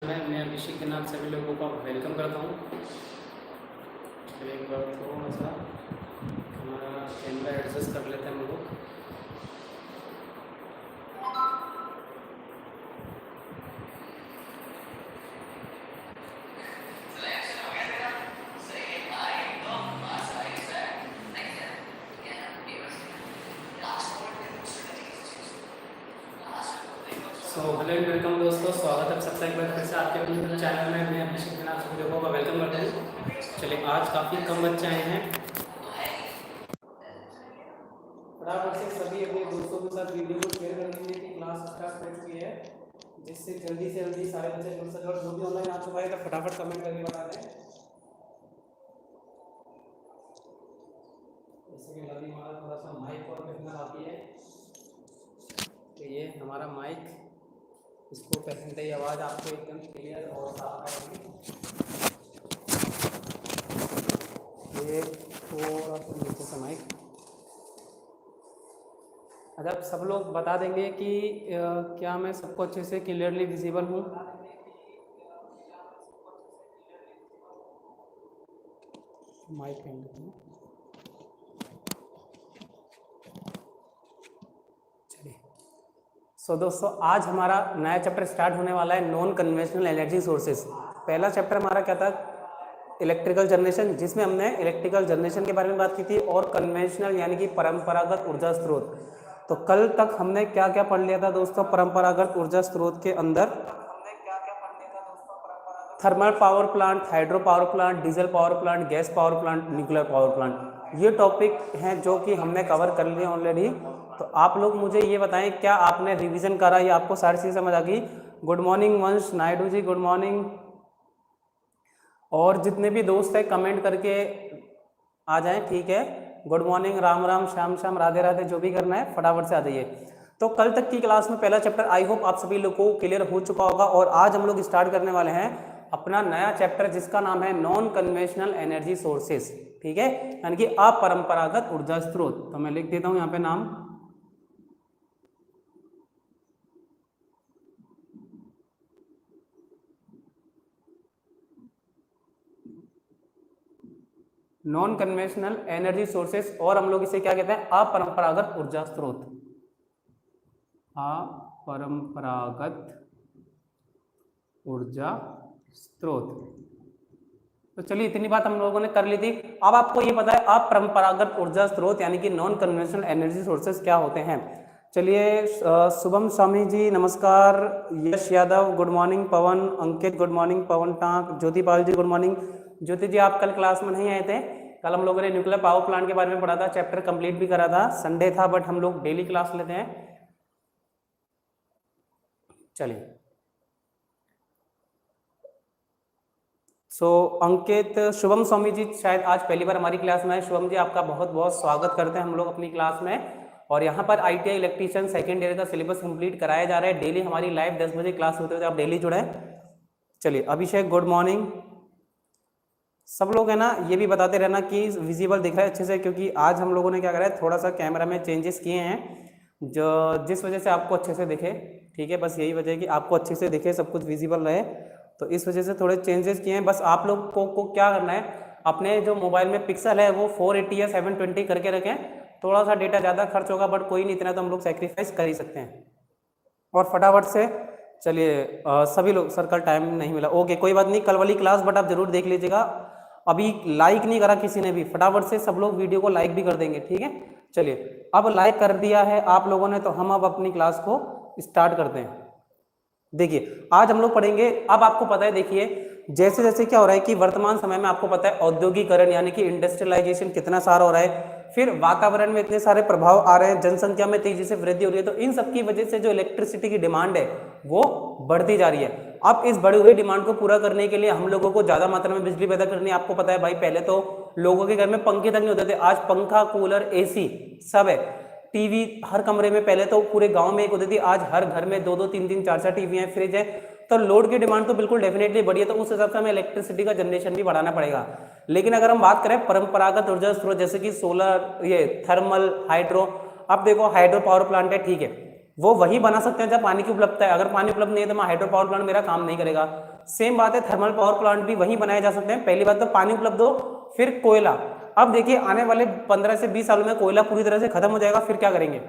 मैं अभिषेक के नाम सभी लोगों का वेलकम करता हूँ। एक बार थोड़ा सा हमारा कैमरा एडजस्ट कर लेते हैं हम लोग। हेलो एंड वेलकम दोस्तों, स्वागत है सबका एक बार फिर से आपके अपने यूट्यूब चैनल में। मैं अभिषेक के नाम सभी लोगों का वेलकम करता हूँ। चलिए, आज काफ़ी कम बच्चे आए हैं। फटाफट से सभी अपने दोस्तों के साथ वीडियो को शेयर कर दीजिए कि क्लास स्टार्ट हो चुकी है, जिससे जल्दी से जल्दी सारे बच्चे जुड़ सके। और जो भी ऑनलाइन आ चुका है तो फटाफट कमेंट करके बता दें। जैसे कि लवी हमारा थोड़ा सा माइक और पहनना आती है, तो ये हमारा माइक, इसको पहनते ही आवाज़ आपको एकदम क्लियर और साफ आएगी। ये थोड़ा सा नीचे से माइक। अच्छा, सब लोग बता देंगे कि क्या मैं सबको अच्छे से क्लियरली विजिबल हूँ? माइक पहन लेते हैं। चलिए, दोस्तों, आज हमारा नया चैप्टर स्टार्ट होने वाला है, नॉन कन्वेंशनल एनर्जी सोर्सेज। पहला चैप्टर हमारा क्या था? इलेक्ट्रिकल जनरेशन, जिसमें हमने इलेक्ट्रिकल जनरेशन के बारे में बात की थी, और कन्वेंशनल यानी कि परंपरागत ऊर्जा स्रोत। तो कल तक हमने क्या क्या पढ़ लिया था दोस्तों? परंपरागत ऊर्जा स्रोत के अंदर thermal power plant, hydro power plant, diesel power plant, gas power plant, nuclear power plant, ये टॉपिक हैं जो कि हमने कवर कर लिए ऑलरेडी। तो आप लोग मुझे ये बताएं, क्या आपने रिवीजन करा या आपको सारी चीज़ समझ आ गई? गुड मॉर्निंग वंश नायडू जी, गुड मॉर्निंग। और जितने भी दोस्त हैं कमेंट करके आ जाएं, ठीक है। गुड मॉर्निंग, राम राम, श्याम श्याम, राधे राधे, जो भी करना है फटाफट से आ जाइए। तो कल तक की क्लास में पहला चैप्टर आई होप आप सभी लोगों को क्लियर हो चुका होगा, और आज हम लोग स्टार्ट करने वाले हैं अपना नया चैप्टर, जिसका नाम है नॉन कन्वेंशनल एनर्जी सोर्सेस, ठीक है, यानी कि अपरंपरागत ऊर्जा स्रोत। तो मैं लिख देता हूं यहाँ पे नाम, नॉन कन्वेंशनल एनर्जी सोर्सेस, और हम लोग इसे क्या कहते हैं? अपरंपरागत ऊर्जा स्रोत। अपरंपरागत ऊर्जा स्रोत। तो चलिए, इतनी बात हम लोगों ने कर ली थी। अब आपको ये पता है अपरंपरागत ऊर्जा स्रोत यानी कि नॉन कन्वेंशनल एनर्जी सोर्सेस क्या होते हैं। चलिए, शुभम स्वामी जी नमस्कार, यश यादव गुड मॉर्निंग, पवन, अंकित गुड मॉर्निंग, पवन टांक, ज्योतिपाल जी गुड मॉर्निंग। ज्योति जी, आप कल क्लास में नहीं आए थे। कल हम लोगों ने न्यूक्लियर पावर प्लांट के बारे में पढ़ा था, चैप्टर कंप्लीट भी करा था, संडे था, बट हम लोग डेली क्लास लेते हैं। चलिए, अंकित, शुभम स्वामी जी शायद आज पहली बार हमारी क्लास में है। शुभम जी, आपका बहुत बहुत स्वागत करते हैं हम लोग अपनी क्लास में। और यहाँ पर ITI इलेक्ट्रीशियन सेकेंड ईयर का सिलेबस कंप्लीट कराया जा रहा है। डेली हमारी लाइव 10 बजे क्लास होते हुए आप डेली जुड़े। चलिए, अभिषेक गुड मॉर्निंग। सब लोग है ना, ये भी बताते रहना कि विजिबल दिख रहा है अच्छे से, क्योंकि आज हम लोगों ने क्या करा है, थोड़ा सा कैमरा में चेंजेस किए हैं, जो जिस वजह से आपको अच्छे से दिखे, ठीक है। बस यही वजह है कि आपको अच्छे से दिखे, सब कुछ विजिबल रहे, तो इस वजह से थोड़े चेंजेस किए हैं। बस आप लोग को क्या करना है, अपने जो मोबाइल में पिक्सल है वो 480 या 720 करके रखें। थोड़ा सा डेटा ज़्यादा खर्च होगा, बट कोई नहीं, इतना तो हम लोग सेक्रीफाइस कर ही सकते हैं। और फटाफट से चलिए, सभी लोग, सर कल टाइम नहीं मिला, ओके कोई बात नहीं, कल वाली क्लास बट आप जरूर देख लीजिएगा। अभी लाइक नहीं करा किसी ने भी, फटाफट से सब लोग वीडियो को लाइक भी कर देंगे, ठीक है। चलिए, अब लाइक कर दिया है आप लोगों ने, तो हम अब अपनी क्लास को स्टार्ट करते हैं। देखिए, आज हम लोग पढ़ेंगे, अब आपको पता है, देखिए जैसे जैसे क्या हो रहा है कि वर्तमान समय में आपको पता है औद्योगिकरण यानी कि इंडस्ट्रियलाइजेशन कितना सारा हो रहा है, फिर वातावरण में इतने सारे प्रभाव आ रहे हैं, जनसंख्या में तेजी से वृद्धि हो रही है, तो इन सब की वजह से जो इलेक्ट्रिसिटी की डिमांड है वो बढ़ती जा रही है। अब इस बढ़ी हुई डिमांड को पूरा करने के लिए हम लोगों को ज्यादा मात्रा में बिजली पैदा करनी है। आपको पता है भाई, पहले तो लोगों के घर में पंखे तक नहीं होते थे, आज पंखा, कूलर, AC सब है। टीवी हर कमरे में, पहले तो पूरे गांव में एक होती थी, आज हर घर में 2-2, 3-3, 4-4 टीवी हैं, फ्रिज है। तो लोड की डिमांड तो बिल्कुल डेफिनेटली बढ़ी है, तो उस हिसाब से हमें इलेक्ट्रिसिटी का जनरेशन भी बढ़ाना पड़ेगा। लेकिन अगर हम बात करें परंपरागत ऊर्जा स्रोत जैसे कि सोलर, ये थर्मल, हाइड्रो, अब देखो हाइड्रो पावर प्लांट है, ठीक है, वो वही बना सकते हैं जब पानी की उपलब्धता है। अगर पानी उपलब्ध नहीं है तो मैं हाइड्रो पावर प्लांट मेरा काम नहीं करेगा। सेम बात है, थर्मल पावर प्लांट भी वही बनाए जा सकते हैं। पहली बात तो पानी उपलब्ध हो, फिर कोयला। अब देखिए आने वाले 15 से 20 सालों में कोयला पूरी तरह से खत्म हो जाएगा, फिर क्या करेंगे?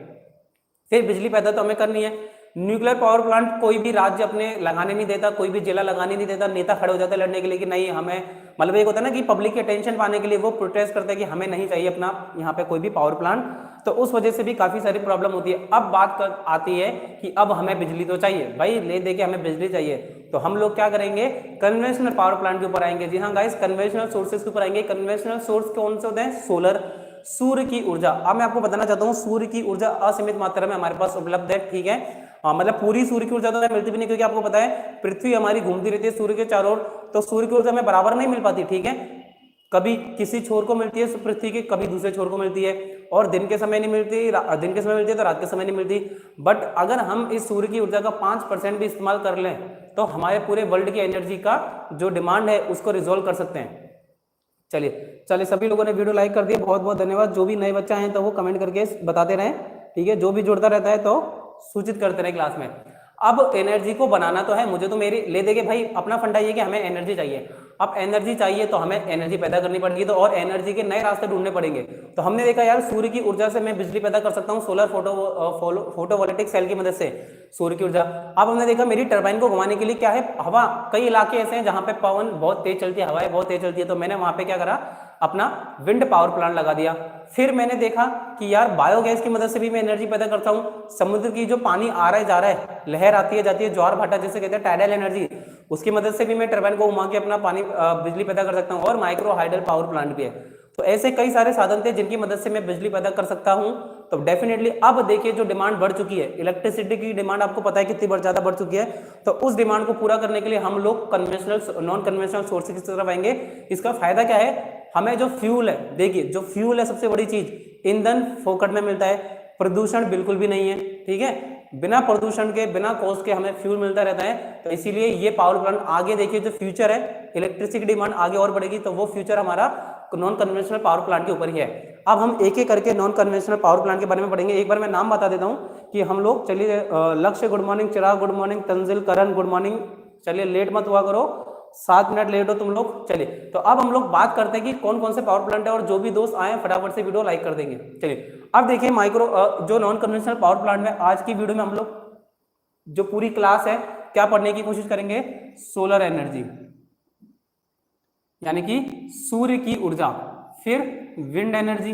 फिर बिजली पैदा तो हमें करनी है। न्यूक्लियर पावर प्लांट कोई भी राज्य अपने लगाने नहीं देता, कोई भी जिला लगाने नहीं देता, नेता खड़े हो जाते हैं लड़ने के लिए कि नहीं हमें, मतलब एक होता है ना कि पब्लिक के अटेंशन पाने के लिए वो प्रोटेस्ट करते हैं कि हमें नहीं चाहिए अपना यहाँ पे कोई भी पावर प्लांट। तो उस वजह से भी काफी सारी प्रॉब्लम होती है। अब बात आती है कि अब हमें बिजली तो चाहिए भाई, ले दे के हमें बिजली चाहिए, तो हम लोग क्या करेंगे? कन्वेंशनल पावर प्लांट के ऊपर आएंगे। जी हाँ गाइस, कन्वेंशनल सोर्सेज के ऊपर आएंगे। कन्वेंशनल सोर्स कौन से होते हैं? सोलर, सूर्य की ऊर्जा। अब मैं आपको बताना चाहता हूँ, सूर्य की ऊर्जा असीमित मात्रा में हमारे पास उपलब्ध है, ठीक है। मतलब पूरी सूर्य की ऊर्जा तो मिलती भी नहीं, क्योंकि आपको पता है पृथ्वी हमारी घूमती रहती है सूर्य के चारों ओर, तो सूर्य की ऊर्जा हमें बराबर नहीं मिल पाती, ठीक है। कभी किसी छोर को मिलती है पृथ्वी के, कभी दूसरे छोर को मिलती है, और दिन के समय नहीं मिलती, दिन के समय मिलती है तो रात के समय नहीं मिलती। बट अगर हम इस सूर्य की ऊर्जा का 5% भी इस्तेमाल कर लें तो हमारे पूरे वर्ल्ड की एनर्जी का जो डिमांड है उसको रिजोल्व कर सकते हैं। चलिए सभी लोगों ने वीडियो लाइक कर दिया, बहुत बहुत धन्यवाद। जो भी नए बच्चा हैं तो वो कमेंट करके बताते रहें, ठीक है। जो भी जुड़ता रहता है तो सूचित करते रहे क्लास में। अब एनर्जी को बनाना तो है, मुझे तो मेरी ले देंगे भाई, अपना फंडा ये कि हमें एनर्जी चाहिए। अब एनर्जी चाहिए तो हमें एनर्जी पैदा करनी पड़ेगी, तो और एनर्जी के नए रास्ते ढूंढने पड़ेंगे। तो हमने देखा यार सूर्य की ऊर्जा से मैं बिजली पैदा कर सकता हूँ, सोलर फोटोवोल्टिक सेल की मदद से सूर्य की ऊर्जा। अब हमने देखा मेरी टरबाइन को घुमाने के लिए क्या है? हवा। कई इलाके ऐसे हैं जहां पे पवन बहुत तेज चलती है, हवाएं बहुत तेज चलती है, तो मैंने वहां पे क्या करा? अपना विंड पावर प्लांट लगा दिया। फिर मैंने देखा कि यार बायोगैस की मदद से भी मैं एनर्जी पैदा करता हूँ। समुद्र की जो पानी आ रहा है जा रहा है, लहर आती है जाती है, ज्वार भाटा जिसे कहते हैं, टाइडल एनर्जी, उसकी मदद से भी मैं टरबाइन को घुमा के अपना पानी बिजली पैदा कर सकता हूँ। और माइक्रो हाइडल पावर प्लांट भी है। तो ऐसे कई सारे साधन थे जिनकी मदद से मैं बिजली पैदा कर सकता हूँ। तो डेफिनेटली अब देखिए जो डिमांड बढ़ चुकी है, इलेक्ट्रिसिटी की डिमांड आपको पता है कितनी ज्यादा बढ़ चुकी है। तो उस डिमांड को पूरा करने के लिए हम लोग कन्वेंशनल नॉन कन्वेंशनल सोर्सेज की तरफ आएंगे। इसका फायदा क्या है? हमें जो फ्यूल है, देखिए जो फ्यूल है सबसे बड़ी चीज, ईंधन फोकट में मिलता है, प्रदूषण बिल्कुल भी नहीं है, ठीक है। बिना प्रदूषण के, बिना कॉस्ट के हमें फ्यूल मिलता रहता है। तो इसीलिए ये पावर प्लांट आगे देखिए जो फ्यूचर है, इलेक्ट्रिसिटी की डिमांड आगे और बढ़ेगी, तो वो फ्यूचर हमारा नॉन कन्वेंशनल पावर प्लांट के ऊपर ही है। अब हम एक एक करके नॉन कन्वेंशनल पावर प्लांट के बारे में पढ़ेंगे। एक बार मैं नाम बता देता हूँ कि हम लोग, चलिए लक्ष्य गुड मॉर्निंग, चिराग गुड मॉर्निंग, तंजिल, करण गुड मॉर्निंग। चलिए लेट मत हुआ करो, 7 मिनट लेट हो तुम लोग। चलिए तो अब हम लोग बात करते हैं कि कौन कौन से पावर प्लांट है, और जो भी दोस्त आए फटाफट से वीडियो लाइक कर देंगे। चलिए अब देखिए जो नॉन कन्वेंशनल पावर प्लांट में आज की वीडियो में हम लोग जो पूरी क्लास है क्या पढ़ने की कोशिश करेंगे? सोलर एनर्जी, यानी कि सूर्य की ऊर्जा। फिर विंड एनर्जी।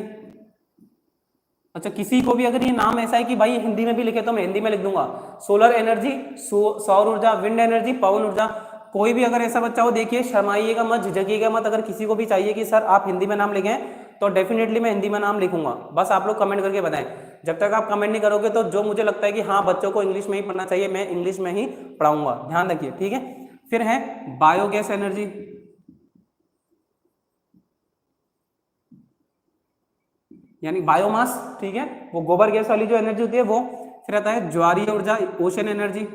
अच्छा, किसी को भी अगर ये नाम ऐसा है कि भाई हिंदी में भी लिखे तो मैं हिंदी में लिख दूंगा, सोलर एनर्जी, सौर ऊर्जा, विंड एनर्जी, पवन ऊर्जा। कोई भी अगर ऐसा बच्चा हो, देखिए शर्माइएगा मत, झिझकिएगा मत। अगर किसी को भी चाहिए कि सर आप हिंदी में नाम लिखें तो डेफिनेटली मैं हिंदी में नाम लिखूंगा, बस आप लोग कमेंट करके बताएं। जब तक आप कमेंट नहीं करोगे तो जो मुझे लगता है कि हाँ बच्चों को इंग्लिश में ही पढ़ना चाहिए, मैं इंग्लिश में ही पढ़ाऊंगा, ध्यान रखिए, ठीक है। फिर है बायोगैस एनर्जी, यानी बायोमास, ठीक है, वो गोबर गैस वाली जो एनर्जी होती है वो। फिर आता है ज्वारीय ऊर्जा, ओशन एनर्जी।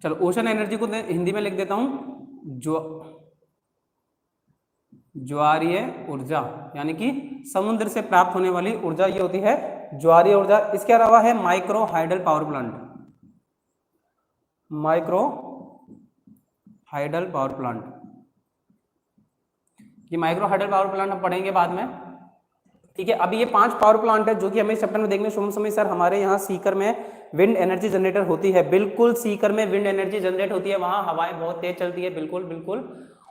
चलो ओशन एनर्जी को हिंदी में लिख देता हूं, ज्वारीय ऊर्जा, यानी कि समुद्र से प्राप्त होने वाली ऊर्जा ये होती है ज्वारीय ऊर्जा। इसके अलावा है micro hydel power plant, micro hydel power plant. ये माइक्रो हाइडल पावर प्लांट हम पढ़ेंगे बाद में, ठीक है। अभी ये 5 पावर प्लांट है जो कि हमें चैप्टर में देखने शुभ समय सर हमारे यहाँ सीकर में विंड एनर्जी जनरेटर होती है। बिल्कुल सीकर में विंड एनर्जी जनरेट होती है, वहां हवाएं बहुत तेज चलती है, बिल्कुल बिल्कुल।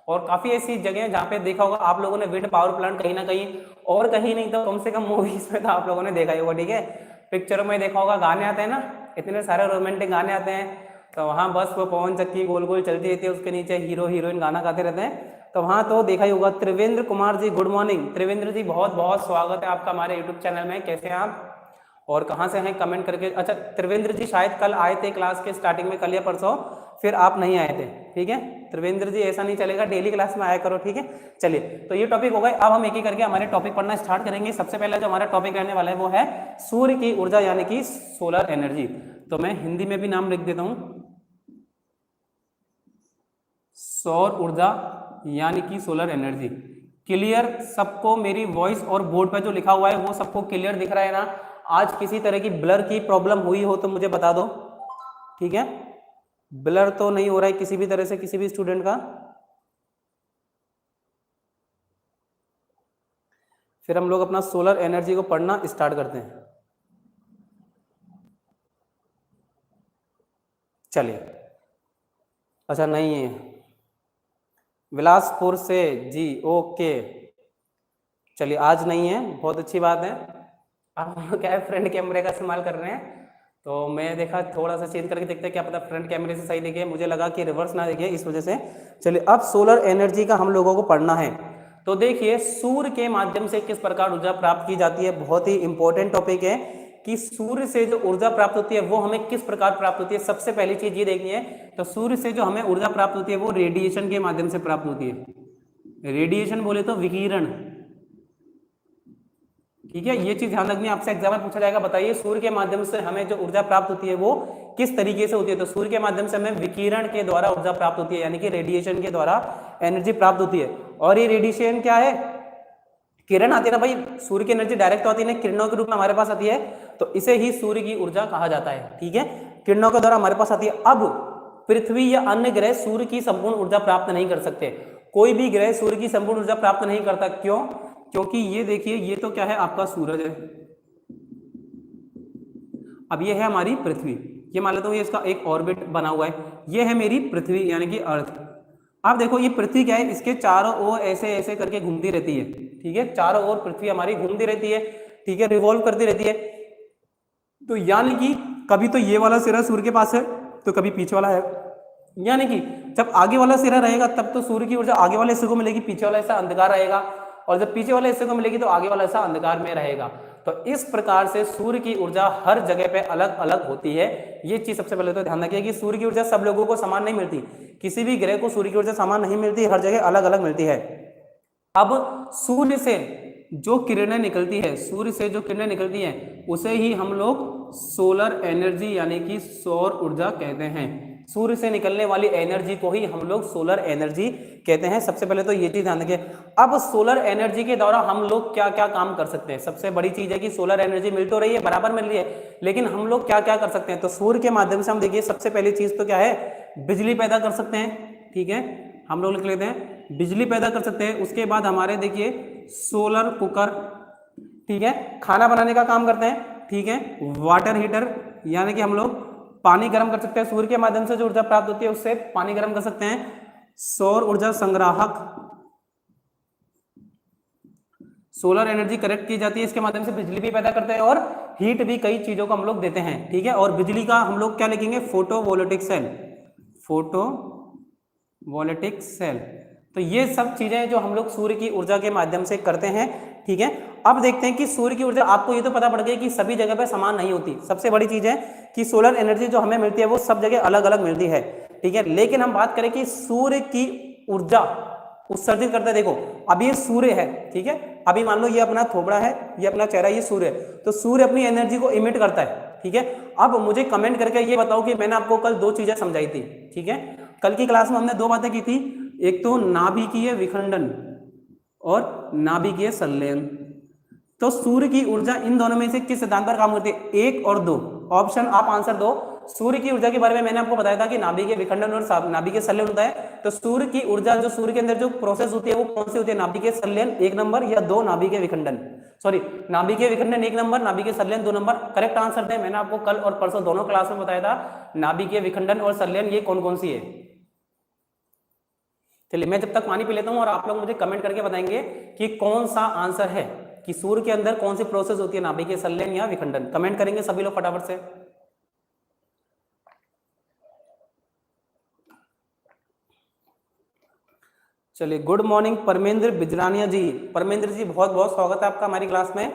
और काफी ऐसी जगह है जहाँ पे देखा होगा आप लोगों ने विंड पावर प्लांट कहीं ना कहीं, और कहीं नहीं तो कम से कम मूवीज में तो आप लोगों ने देखा ही होगा, ठीक है। पिक्चरों में देखा होगा, गाने आते हैं ना, इतने सारे रोमांटिक गाने आते हैं, तो वहाँ बस वो पवन चक्की गोल गोल चलती रहती है, उसके नीचे हीरो हीरोइन गाना गाते रहते हैं। तो वहाँ तो देखा ही होगा। Trivendra Kumar ji good morning. त्रिवेंद्र जी बहुत बहुत स्वागत है आपका हमारे यूट्यूब चैनल में। कैसे हैं आप और कहाँ से हैं कमेंट करके। अच्छा त्रिवेंद्र जी शायद कल आए थे क्लास के स्टार्टिंग में, कल या परसों, फिर आप नहीं आए थे, ठीक है। त्रिवेंद्र जी ऐसा नहीं चलेगा, डेली क्लास में आया करो, ठीक है। चलिए तो ये टॉपिक हो गए। अब हम एक एक करके हमारे टॉपिक पढ़ना स्टार्ट करेंगे। सबसे पहला जो हमारा टॉपिक रहने वाला है वो है सूर्य की ऊर्जा, यानी कि सोलर एनर्जी। तो मैं हिंदी में भी नाम लिख देता हूँ, सौर ऊर्जा यानी कि सोलर एनर्जी। क्लियर सबको मेरी वॉइस और बोर्ड पे जो लिखा हुआ है वो सबको क्लियर दिख रहा है ना? आज किसी तरह की ब्लर की प्रॉब्लम हुई हो तो मुझे बता दो, ठीक है। ब्लर तो नहीं हो रहा है किसी भी तरह से किसी भी स्टूडेंट का। फिर हम लोग अपना सोलर एनर्जी को पढ़ना स्टार्ट करते हैं। चलिए, अच्छा नहीं है, बिलासपुर से जी, ओके। चलिए आज नहीं है, बहुत अच्छी बात है। आप क्या है, फ्रंट कैमरे का इस्तेमाल कर रहे हैं, तो मैं देखा थोड़ा सा चेंज करके देखते हैं, क्या पता फ्रंट कैमरे से सही दिखे, मुझे लगा कि रिवर्स ना दिखे, इस वजह से। चलिए, अब सोलर एनर्जी का हम लोगों को पढ़ना है। तो देखिए, सूर्य के माध्यम से किस प्रकार ऊर्जा प्राप्त की जाती है, बहुत ही इंपॉर्टेंट टॉपिक है कि सूर्य से जो ऊर्जा प्राप्त होती है वो हमें किस प्रकार प्राप्त होती है। सबसे पहली चीज ये देखनी है, तो सूर्य से जो हमें ऊर्जा प्राप्त होती है वो रेडिएशन के माध्यम से प्राप्त होती है। रेडिएशन बोले तो विकिरण, ठीक है। ये चीज ध्यान रखनी है, आपसे एग्जाम में पूछा जाएगा, बताइए सूर्य के माध्यम से हमें जो ऊर्जा प्राप्त होती है वो किस तरीके से होती है। तो सूर्य के माध्यम से हमें विकिरण के द्वारा ऊर्जा प्राप्त होती है, यानी कि रेडिएशन के द्वारा एनर्जी प्राप्त होती है। और ये रेडिएशन क्या है, किरण आती है ना भाई, सूर्य की एनर्जी डायरेक्ट तो आती है, किरणों के रूप में हमारे पास आती है, तो इसे ही सूर्य की ऊर्जा कहा जाता है, ठीक है। किरणों के द्वारा हमारे पास आती है। अब पृथ्वी या अन्य ग्रह सूर्य की संपूर्ण ऊर्जा प्राप्त नहीं कर सकते, कोई भी ग्रह सूर्य की संपूर्ण ऊर्जा प्राप्त नहीं करता। क्यों? क्योंकि ये देखिए, ये तो क्या है, आपका सूरज है, अब ये है हमारी पृथ्वी, ये मान लेता हूँ ये इसका एक ऑर्बिट बना हुआ है, ये है मेरी पृथ्वी यानी कि अर्थ। अब देखो ये पृथ्वी क्या है, इसके चारों ओर ऐसे ऐसे करके घूमती रहती है, ठीक है, चारों ओर पृथ्वी हमारी घूमती रहती है, ठीक है, रिवॉल्व करती रहती है। तो यानी कि कभी तो ये वाला सिरा सूर्य के पास है तो कभी पीछे वाला है, यानी कि जब आगे वाला सिरा रहेगा तब तो सूर्य की ऊर्जा आगे वाले हिस्से को मिलेगी, पीछे वाला हिस्सा अंधकार रहेगा, और जब पीछे वाले हिस्से को मिलेगी तो आगे वाला हिस्सा अंधकार में रहेगा। तो इस प्रकार से सूर्य की ऊर्जा हर जगह पे अलग अलग होती है। ये चीज सबसे पहले तो ध्यान रखिए कि सूर्य की ऊर्जा सब लोगों को समान नहीं मिलती, किसी भी ग्रह को सूर्य की ऊर्जा समान नहीं मिलती, हर जगह अलग अलग मिलती है। अब सूर्य से जो किरणें निकलती है, सूर्य से जो किरणें निकलती हैं उसे ही हम लोग सोलर एनर्जी यानी कि सौर ऊर्जा कहते हैं। सूर्य से निकलने वाली एनर्जी को ही हम लोग सोलर एनर्जी कहते हैं। सबसे पहले तो ये चीज ध्यान रखिए। अब सोलर एनर्जी के द्वारा हम लोग क्या क्या काम कर सकते हैं। सबसे बड़ी चीज है कि सोलर एनर्जी मिल तो रही है, बराबर मिल रही है, लेकिन हम लोग क्या क्या कर सकते हैं। तो सूर्य के माध्यम से हम देखिए, सबसे पहली चीज तो क्या है, बिजली पैदा कर सकते हैं, ठीक है, हम लोग लिख लेते हैं बिजली पैदा कर सकते हैं। उसके बाद हमारे देखिए सोलर कुकर, ठीक है, खाना बनाने का काम करते हैं, ठीक है। वाटर हीटर यानी कि हम लोग पानी गर्म कर सकते हैं, सूर्य के माध्यम से जो ऊर्जा प्राप्त होती है उससे पानी गर्म कर सकते हैं। सौर ऊर्जा संग्राहक, सोलर एनर्जी कलेक्ट की जाती है, इसके माध्यम से बिजली भी पैदा करते हैं और हीट भी कई चीजों को हम लोग देते हैं, ठीक है। और बिजली का हम लोग क्या लिखेंगे, फोटोवोल्टिक सेल, फोटोवोल्टिक सेल। तो ये सब चीजें जो हम लोग सूर्य की ऊर्जा के माध्यम से करते हैं, ठीक है। अब देखते हैं कि सूर्य की ऊर्जा, आपको ये तो पता पड़ गया कि सभी जगह पे समान नहीं होती। सबसे बड़ी चीज है कि सोलर एनर्जी जो हमें मिलती है वो सब जगह अलग अलग मिलती है, ठीक है। लेकिन हम बात करें कि सूर्य की ऊर्जा उत्सर्जित करता है, देखो अब ये सूर्य है, ठीक है, अभी मान लो ये अपना थोबड़ा है, ये अपना चेहरा, ये सूर्य है, तो सूर्य अपनी एनर्जी को इमिट करता है, ठीक है। अब मुझे कमेंट करके ये बताओ कि मैंने आपको कल दो चीजें समझाई थी, ठीक है। कल की क्लास में हमने दो बातें की थी, एक तो नाभिकीय विखंडन और नाभिकीय संलयन। तो सूर्य की ऊर्जा इन दोनों में से किस सिद्धांत पर काम करती है, एक और दो, ऑप्शन आप आंसर दो। सूर्य की ऊर्जा के बारे में मैंने आपको बताया था कि नाभिकीय विखंडन और नाभिकीय संलयन होता है। तो सूर्य की ऊर्जा जो सूर्य के अंदर जो प्रोसेस होती है वो कौन सी होती है, नाभिकीय संलयन एक नंबर या दो नाभिकीय विखंडन, सॉरी नाभिकीय विखंडन एक नंबर, नाभिकीय संलयन दो नंबर। करेक्ट आंसर दें, मैंने आपको कल और परसों दोनों क्लास में बताया था नाभिकीय विखंडन और संलयन ये कौन कौन सी है। चलिए मैं जब तक पानी पी लेता हूं और आप लोग मुझे कमेंट करके बताएंगे कि कौन सा आंसर है, कि सूर्य के अंदर कौन सी प्रोसेस होती है, नाभिकीय संलयन या विखंडन। कमेंट करेंगे सभी लोग फटाफट से। चलिए, गुड मॉर्निंग परमेंद्र बिजरानिया जी। परमेंद्र जी बहुत बहुत स्वागत है आपका हमारी क्लास में,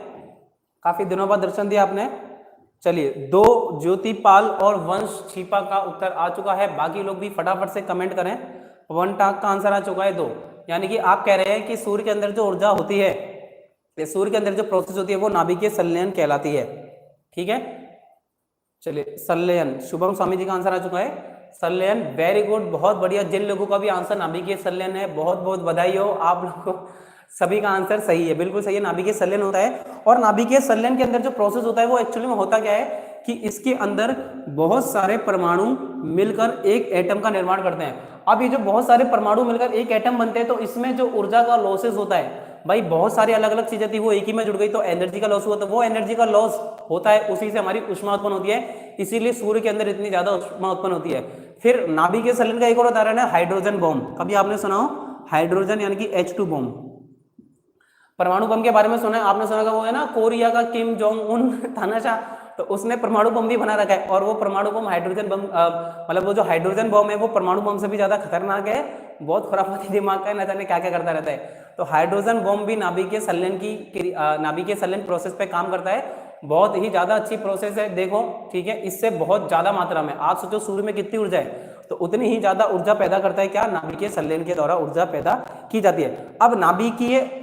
काफी दिनों बाद दर्शन दिया आपने। चलिए, दो ज्योतिपाल और वंश छिपा का उत्तर आ चुका है, बाकी लोग भी फटाफट से कमेंट करें। वन टाक का आंसर आ चुका है दो, यानी कि आप कह रहे हैं कि सूर्य के अंदर जो ऊर्जा होती है, सूर्य के अंदर जो प्रोसेस होती है वो नाभिकीय संलयन कहलाती है, ठीक है। चलिए संलयन, शुभम स्वामी जी का आंसर आ चुका है संलयन, वेरी गुड, बहुत बढ़िया। जिन लोगों का भी आंसर नाभिकीय संलयन है बहुत बहुत बधाई हो आप लोगों को, सभी का आंसर सही है, बिल्कुल सही है, नाभिकीय संलयन होता है। और नाभिकीय संलयन के अंदर जो प्रोसेस होता है वो एक्चुअली में होता क्या है कि इसके अंदर बहुत सारे परमाणु मिलकर एक एटम का निर्माण करते हैं। अब ये जो बहुत सारे परमाणु मिलकर एक एटम बनते हैं तो इसमें जो ऊर्जा का लॉसेस होता है, भाई बहुत सारी अलग अलग चीजें थी वो एक ही में जुड़ गई तो एनर्जी का लॉस हुआ, तो वो एनर्जी का लॉस होता है, उसी से हमारी ऊष्मा उत्पन्न होती है, इसीलिए सूर्य के अंदर इतनी ज्यादा ऊष्मा उत्पन्न होती है। फिर नाभिकीय संलयन का एक और उदाहरण है हाइड्रोजन बॉम्ब। कभी आपने सुना हो हाइड्रोजन यानी कि H2 बॉम्ब, परमाणु बम के बारे में सुना है आपने? सुना वो है ना कोरिया का किम जोंग उन था ना शाह, तो उसने परमाणु बम भी बना रखा है। और वो परमाणु बम हाइड्रोजन बम मतलब वो जो हाइड्रोजन बम है वो परमाणु बम से भी ज्यादा खतरनाक है, बहुत खुराफाती दिमाग का है, न जाने क्या क्या करता रहता है। तो हाइड्रोजन बम भी नाभिकीय संलयन की नाभिकीय संलयन प्रोसेस पे काम करता है, बहुत ही ज्यादा अच्छी प्रोसेस है, देखो ठीक है। इससे बहुत ज्यादा मात्रा में, आप सोचो सूर्य में कितनी ऊर्जा है, तो उतनी ही ज्यादा ऊर्जा पैदा करता है क्या, नाभिकीय संलयन के द्वारा ऊर्जा पैदा की जाती है। अब नाभिकीय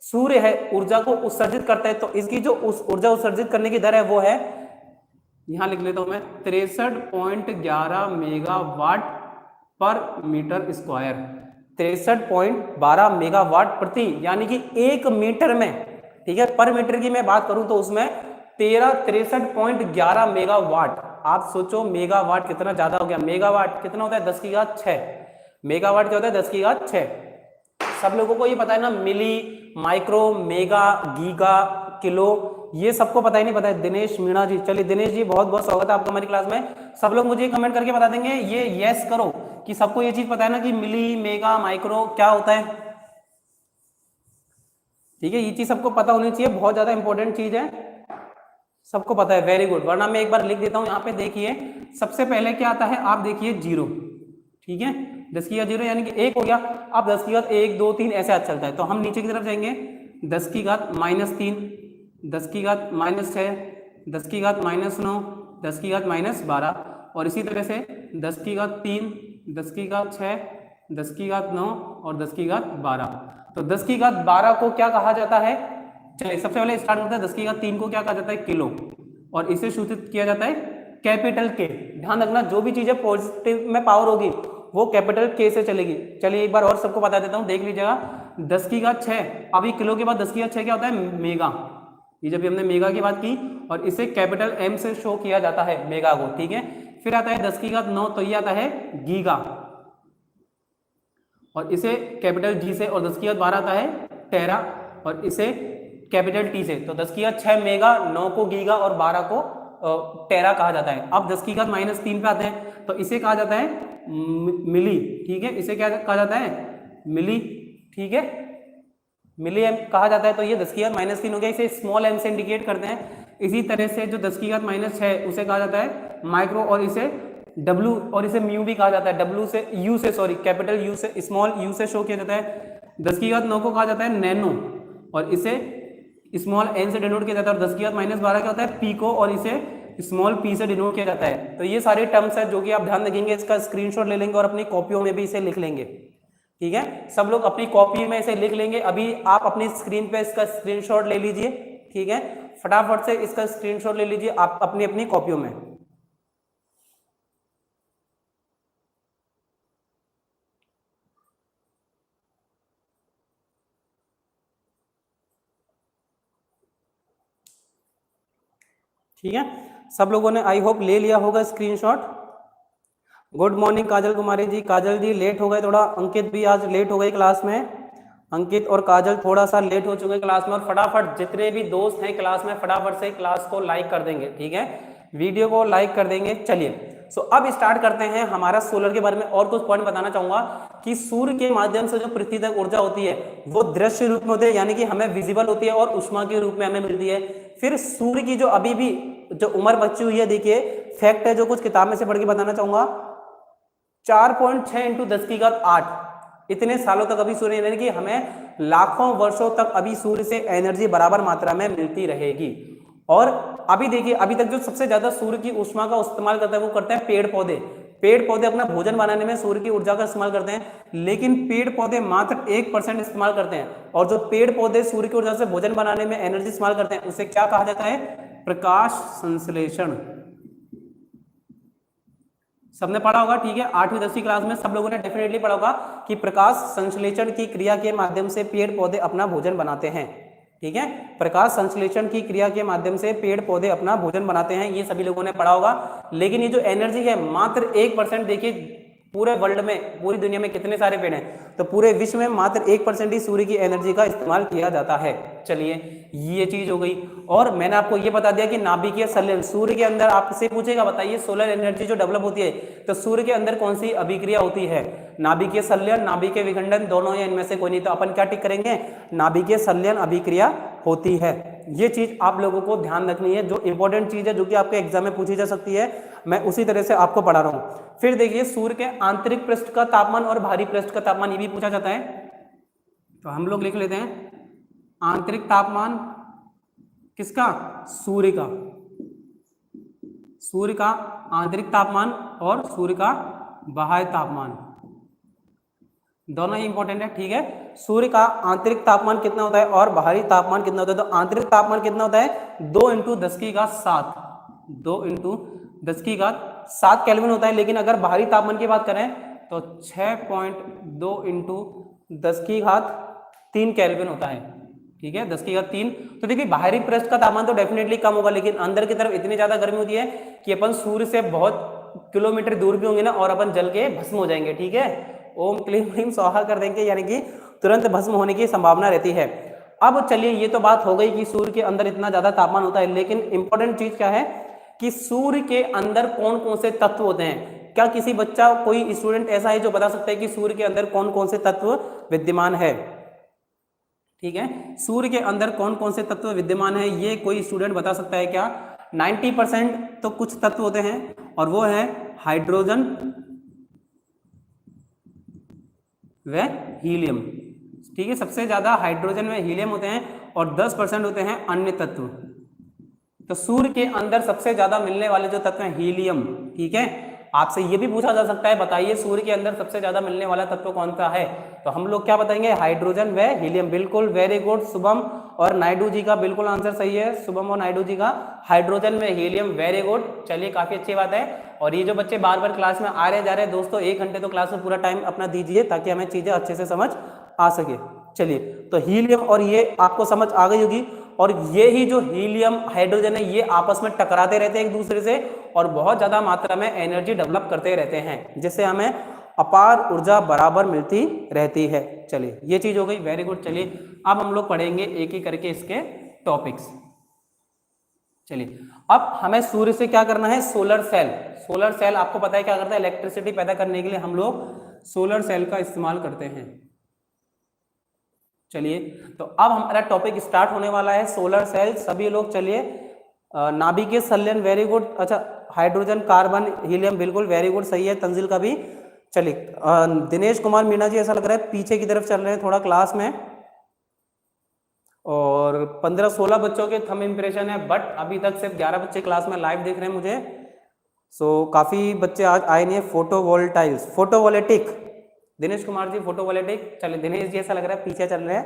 सूर्य है ऊर्जा को उत्सर्जित करता है, तो इसकी जो ऊर्जा उत्सर्जित करने की दर है वो है, यहां लिख लेता हूं मैं, 63.11 मेगावाट पर मीटर स्क्वायर। 63.12 मेगावाट प्रति, यानी कि 1 मीटर में, ठीक है। पर मीटर की मैं बात करूं तो उसमें 63.11 मेगावाट। आप सोचो मेगावाट कितना ज्यादा हो गया, मेगावाट कितना होता है 10 की घात 6, मेगावाट क्या होता है 10 की घात 6। सब लोगों को ये पता है ना, मिली, माइक्रो, मेगा, गीगा, किलो, ये सबको पता ही नहीं पता है। दिनेश मीणा जी, चलिए दिनेश जी बहुत बहुत स्वागत है आपका हमारी क्लास में। सब लोग मुझे कमेंट करके बता देंगे ये यस करो कि सबको ये चीज पता है ना कि मिली, मेगा, माइक्रो क्या होता है, ठीक है। ये चीज सबको पता होनी चाहिए, बहुत ज्यादा इंपॉर्टेंट चीज है, सबको पता है, वेरी गुड। वरना मैं एक बार लिख देता हूं यहाँ पे, देखिए सबसे पहले क्या आता है, आप देखिए 0, ठीक है, 10 की घात 0 यानी कि 1 हो गया। अब 10 की घात 1 2 3 ऐसे हाथ चलता है, तो हम नीचे की तरफ जाएंगे, 10 की घात -3, 10 की घात -6, 10 की घात -9, 10 की घात -12, और इसी तरह से 10 की घात 3, 10 की घात 6, 10 की घात 9 और 10 की घात 12। तो 10 की घात 12 को क्या कहा जाता है, चलिए सबसे पहले स्टार्ट करते हैं। 10 की घात 3 को क्या कहा जाता है, किलो, और इसे सूचित किया जाता है कैपिटल के। ध्यान रखना जो भी चीजें पॉजिटिव में पावर होगी वो कैपिटल के से चलेगी। चलिए एक बार और सबको बता देता हूं, देख लीजिएगा। 10 की घात 6, अभी किलो के बाद 10 की घात 6 क्या होता है, मेगा। ये जब हमने मेगा की बात की, और इसे कैपिटल एम से शो किया जाता है मेगा को, ठीक है। फिर आता है 10 की घात 9, तो ये आता है गीगा, और इसे कैपिटल जी से, और 10 की घात 12 आता है टेरा, और इसे कैपिटल टी से। तो 10 की घात 6 मेगा, 9 को गीगा और 12 को टेरा कहा जाता है। अब 10 की घात -3 पे आते हैं, तो इसे कहा जाता है मिली, ठीक है, इसे क्या कहा जाता है, मिली, ठीक है, मिली एम कहा जाता है। तो ये 10 की घात -3 हो गया, इसे स्मॉल एम से इंडिकेट करते हैं। इसी तरह से जो 10 की घात -6 उसे कहा जाता है माइक्रो, और इसे डब्ल्यू, और इसे म्यू भी कहा जाता है, डब्ल्यू से यू से, सॉरी कैपिटल यू से, स्मॉल यू से शो किया जाता है। 10 की घात 9 को कहा जाता है नैनो, और इसे स्मॉल एन से डिनोट किया जाता है। और 10 की घात -12 क्या होता है, पीको, और इसे स्मॉल पी से डिनोट किया जाता है। तो ये सारे टर्म्स है जो कि आप ध्यान रखेंगे, इसका स्क्रीनशॉट ले लेंगे और अपनी कॉपियों में भी इसे लिख लेंगे, ठीक है। सब लोग अपनी कॉपी में इसे लिख लेंगे। अभी आप अपनी स्क्रीन पे इसका स्क्रीनशॉट ले लीजिए, ठीक है, फटाफट से इसका स्क्रीनशॉट ले लीजिए आप अपनी अपनी कॉपियों में। ठीक है, सब लोगों ने आई होप ले लिया होगा screenshot. Good morning Kajal Kumari ji, काजल जी लेट हो गए थोड़ा, अंकित भी आज लेट हो गए क्लास में, अंकित और काजल थोड़ा सा लेट हो चुके क्लास में। और फटाफट जितने भी दोस्त हैं क्लास में फटाफट से क्लास को लाइक कर देंगे, ठीक है, वीडियो को लाइक कर देंगे। चलिए सो अब स्टार्ट करते हैं हमारा सोलर के बारे में। और कुछ पॉइंट बताना चाहूंगा कि सूर्य के माध्यम से जो पृथ्वी तक ऊर्जा होती है वो दृश्य रूप में होती है, यानी कि हमें विजिबल होती है, और उष्मा के रूप में हमें मिलती है। फिर सूर्य की जो अभी भी जो उम्र बची हुई है, देखिए फैक्ट है जो कुछ किताब में से पढ़ के बताना चाहूंगा, 4.6 × 10 की घात 8 इतने सालों तक अभी सूर्य, यानी कि हमें लाखों वर्षों तक अभी सूर्य से एनर्जी बराबर मात्रा में मिलती रहेगी। और अभी देखिए अभी तक जो सबसे ज्यादा सूर्य की ऊष्मा का इस्तेमाल करता है वो करते हैं पेड़ पौधे। पेड़ पौधे अपना भोजन बनाने में सूर्य की ऊर्जा का इस्तेमाल करते हैं, लेकिन पेड़ पौधे मात्र 1% इस्तेमाल करते हैं। और जो पेड़ पौधे सूर्य की ऊर्जा से भोजन बनाने में एनर्जी इस्तेमाल करते हैं उसे क्या कहा जाता है, प्रकाश संश्लेषण। सबने पढ़ा होगा, ठीक है। 8वीं 10वीं क्लास में सब लोगों ने डेफिनेटली पढ़ा होगा कि प्रकाश संश्लेषण की क्रिया के माध्यम से पेड़ पौधे अपना भोजन बनाते हैं, ठीक है। प्रकाश संश्लेषण की क्रिया के माध्यम से पेड़ पौधे अपना भोजन बनाते हैं, ये सभी लोगों ने पढ़ा होगा। लेकिन ये जो एनर्जी है मात्र 1%, देखिए पूरे वर्ल्ड में, पूरी दुनिया में कितने सारे पेड़ हैं, तो पूरे विश्व में मात्र 1% ही सूर्य की एनर्जी का इस्तेमाल किया जाता है। चलिए ये चीज हो गई। और मैंने आपको ये बता दिया कि नाभिकीय संलयन, सूर्य के अंदर आपसे पूछेगा बताइए सोलर एनर्जी जो डेवलप होती है तो सूर्य के अंदर कौन सी अभिक्रिया होती है, नाभिकीय संलयन, नाभिकीय विखंडन, दोनों या इनमें से कोई नहीं। तो अपन क्या टिक करेंगे, नाभिकीय संलयन अभिक्रिया होती है। ये चीज आप लोगों को ध्यान रखनी है, जो इंपॉर्टेंट चीज है जो कि आपके एग्जाम में पूछी जा सकती है, मैं उसी तरह से आपको पढ़ा रहा हूं। फिर देखिए सूर्य के आंतरिक पृष्ठ का तापमान और बाहरी पृष्ठ का तापमान, ये भी पूछा जाता है, तो हम लोग लिख लेते हैं आंतरिक तापमान किसका, सूर्य का, सूर्य का आंतरिक तापमान और सूर्य का बाह्य तापमान, दोनों ही इंपॉर्टेंट है, ठीक है। सूर्य का आंतरिक तापमान कितना होता है और बाहरी तापमान कितना होता है, तो आंतरिक तापमान कितना होता है 2 × 10⁻⁷, 2 × 10⁻⁷ केल्विन होता है। लेकिन अगर बाहरी तापमान की बात करें तो 6.2 × 10⁻³ केल्विन होता है, ठीक है, 10⁻³ तो देखिए बाहरी पृष्ठ का तापमान तो डेफिनेटली कम होगा, लेकिन अंदर की तरफ इतनी ज्यादा गर्मी होती है कि अपन सूर्य से बहुत किलोमीटर दूर भी होंगे ना और अपन जल के भस्म हो जाएंगे, ठीक है। ओम क्लीम क्लीम स्वाहा कर देंगे, यानी कि तुरंत भस्म होने की संभावना रहती है। अब चलिए ये तो बात हो गई कि सूर्य के अंदर इतना ज्यादा तापमान होता है, लेकिन इंपॉर्टेंट चीज क्या है कि सूर्य के अंदर कौन कौन से तत्व होते हैं। क्या किसी बच्चा, कोई स्टूडेंट ऐसा है जो बता सकता है कि सूर्य के अंदर कौन कौन से तत्व विद्यमान है, ठीक है, सूर्य के अंदर कौन कौन से तत्व विद्यमान है, ये कोई स्टूडेंट बता सकता है क्या। 90% तो कुछ तत्व होते हैं और वो है हाइड्रोजन व हीलियम, ठीक है, सबसे ज्यादा हाइड्रोजन व हीलियम होते हैं और 10% होते हैं अन्य तत्व। तो सूर्य के अंदर सबसे ज्यादा मिलने वाले जो तत्व हैं हीलियम, ठीक है। आपसे ये भी पूछा जा सकता है बताइए सूर्य के अंदर सबसे ज्यादा मिलने वाला तत्व कौन सा है, तो हम लोग क्या बताएंगे हाइड्रोजन व हीलियम, बिल्कुल, वेरी गुड। शुभम और नायडू जी का बिल्कुल आंसर सही है, शुभम और नायडू जी का हाइड्रोजन में हीलियम, वेरी गुड। चलिए काफी अच्छी बात है। और ये जो बच्चे बार बार क्लास में आ रहे जा रहे हैं दोस्तों, 1 घंटे तो क्लास में पूरा टाइम अपना दीजिए ताकि हमें चीजें अच्छे से समझ आ सके। चलिए तो हीलियम और ये आपको समझ आ गई होगी, और ये ही जो हीलियम हाइड्रोजन है ये आपस में टकराते रहते हैं एक दूसरे से और बहुत ज्यादा मात्रा में एनर्जी डेवलप करते रहते हैं, जिससे हमें अपार ऊर्जा बराबर मिलती रहती है। चलिए ये चीज हो गई, वेरी गुड। चलिए अब हम लोग पढ़ेंगे एक एक करके इसके टॉपिक्स। चलिए अब हमें सूर्य से क्या करना है, सोलर सेल। सोलर सेल आपको पता है क्या करता है, इलेक्ट्रिसिटी पैदा करने के लिए हम लोग सोलर सेल का इस्तेमाल करते हैं। चलिए तो अब हमारा टॉपिक स्टार्ट होने वाला है सोलर सेल। सभी लोग चलिए, नाभिकीय संलयन, वेरी गुड। अच्छा हाइड्रोजन, कार्बन, हीलियम, बिल्कुल वेरी गुड, सही है। तंजिल का भी। चलिए दिनेश कुमार मीणा जी ऐसा लग रहा है पीछे की तरफ चल रहे हैं थोड़ा क्लास में, और 15-16 बच्चों के थंब इंप्रेशन है, बट अभी तक सिर्फ 11 बच्चे क्लास में लाइव देख रहे हैं मुझे। सो काफी बच्चे आज आए नहीं है। फोटोवोल्टाइल्स, फोटोवोल्टिक, दिनेश कुमार जी फोटोवोल्टिक। चलिए दिनेश जी ऐसा लग रहा है पीछे चल रहे हैं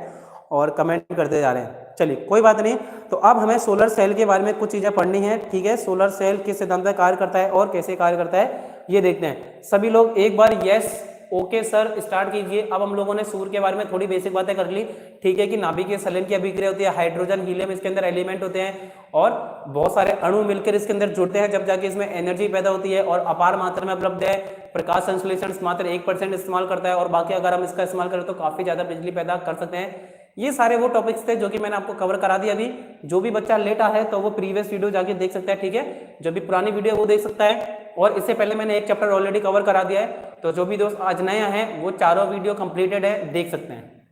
और कमेंट करते जा रहे हैं। चलिए कोई बात नहीं। तो अब हमें सोलर सेल के बारे में कुछ चीजें पढ़नी है, ठीक है। सोलर सेल किस सिद्धांत पर कार्य करता है और कैसे कार्य करता है ये देखते हैं। सभी लोग एक बार यस ओके सर स्टार्ट कीजिए। अब हम लोगों ने सूर्य के बारे में थोड़ी बेसिक बातें कर ली, ठीक है, कि नाभिकीय संलयन की अभिक्रिया होती है, हाइड्रोजन हीलियम इसके अंदर एलिमेंट होते हैं और बहुत सारे अणु मिलकर इसके अंदर जुड़ते हैं, जब जाके इसमें एनर्जी पैदा होती है और अपार मात्रा में उपलब्ध है। प्रकाश संश्लेषण मात्र 1% इस्तेमाल करता है और बाकी अगर हम इसका इस्तेमाल करें तो काफी ज्यादा बिजली पैदा कर सकते हैं। ये सारे वो टॉपिक्स थे जो कि मैंने आपको कवर करा दिया। अभी जो भी बच्चा लेट आ है तो वो प्रीवियस वीडियो जाके देख सकता है, ठीक है, जो भी पुरानी वीडियो वो देख सकता है। और इससे पहले मैंने एक चैप्टर ऑलरेडी कवर करा दिया है, तो जो भी दोस्त आज नया है वो चारों वीडियो कंप्लीटेड है, देख सकते हैं।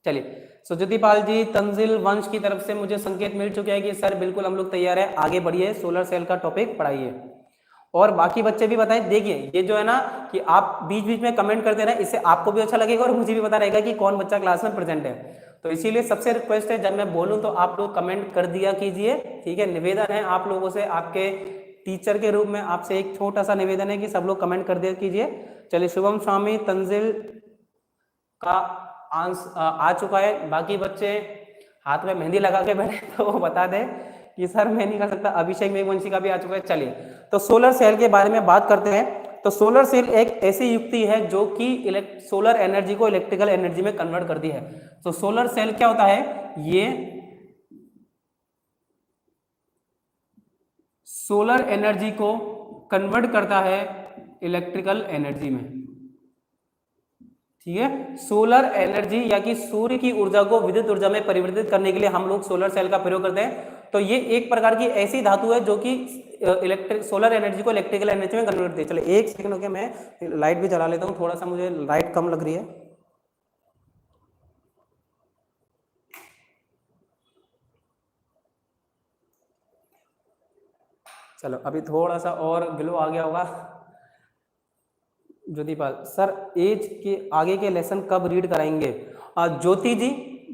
चलिए सुज्योतिपाल जी, तंजिल वंश की तरफ से मुझे संकेत मिल चुके हैं कि सर बिल्कुल हम लोग तैयार है, आगे बढ़िए, सोलर सेल का टॉपिक पढ़ाइए। और बाकी बच्चे भी बताएं। देखिए ये जो है ना कि आप बीच बीच में कमेंट करते रहे, इससे आपको भी अच्छा लगेगा और मुझे भी पता रहेगा कि कौन बच्चा क्लास में प्रेजेंट है। तो इसीलिए सबसे रिक्वेस्ट है, जब मैं बोलूं तो आप लोग कमेंट कर दिया कीजिए, ठीक है। निवेदन है आप लोगों से, आपके टीचर के रूप में आपसे एक छोटा सा निवेदन है कि सब लोग कमेंट कर दिया कीजिए। चलिए शुभम स्वामी, तंजिल का आंसर आ चुका है। बाकी बच्चे हाथ में मेहंदी लगा के बैठे तो वो बता दें कि सर मैं नहीं कर सकता। अभिषेक मेघवंशी का भी आ चुका है। चलिए तो सोलर सेल के बारे में बात करते हैं। तो सोलर सेल एक ऐसी युक्ति है जो कि सोलर एनर्जी को इलेक्ट्रिकल एनर्जी में कन्वर्ट करती है। तो सोलर सेल क्या होता है, ये सोलर एनर्जी को कन्वर्ट करता है इलेक्ट्रिकल एनर्जी में, ठीक है। सोलर एनर्जी या कि सूर्य की ऊर्जा को विद्युत ऊर्जा में परिवर्तित करने के लिए हम लोग सोलर सेल का प्रयोग करते हैं। तो ये एक प्रकार की ऐसी धातु है जो कि सोलर एनर्जी को इलेक्ट्रिकल एनर्जी में कन्वर्ट करती है। चलो एक सेकंड हो गया, मैं लाइट भी जला लेता हूँ, थोड़ा सा मुझे लाइट कम लग रही है। चलो अभी थोड़ा सा और ग्लो आ गया होगा। ज्योतिपाल सर एज के आगे के लेसन कब रीड कराएंगे? ज्योति जी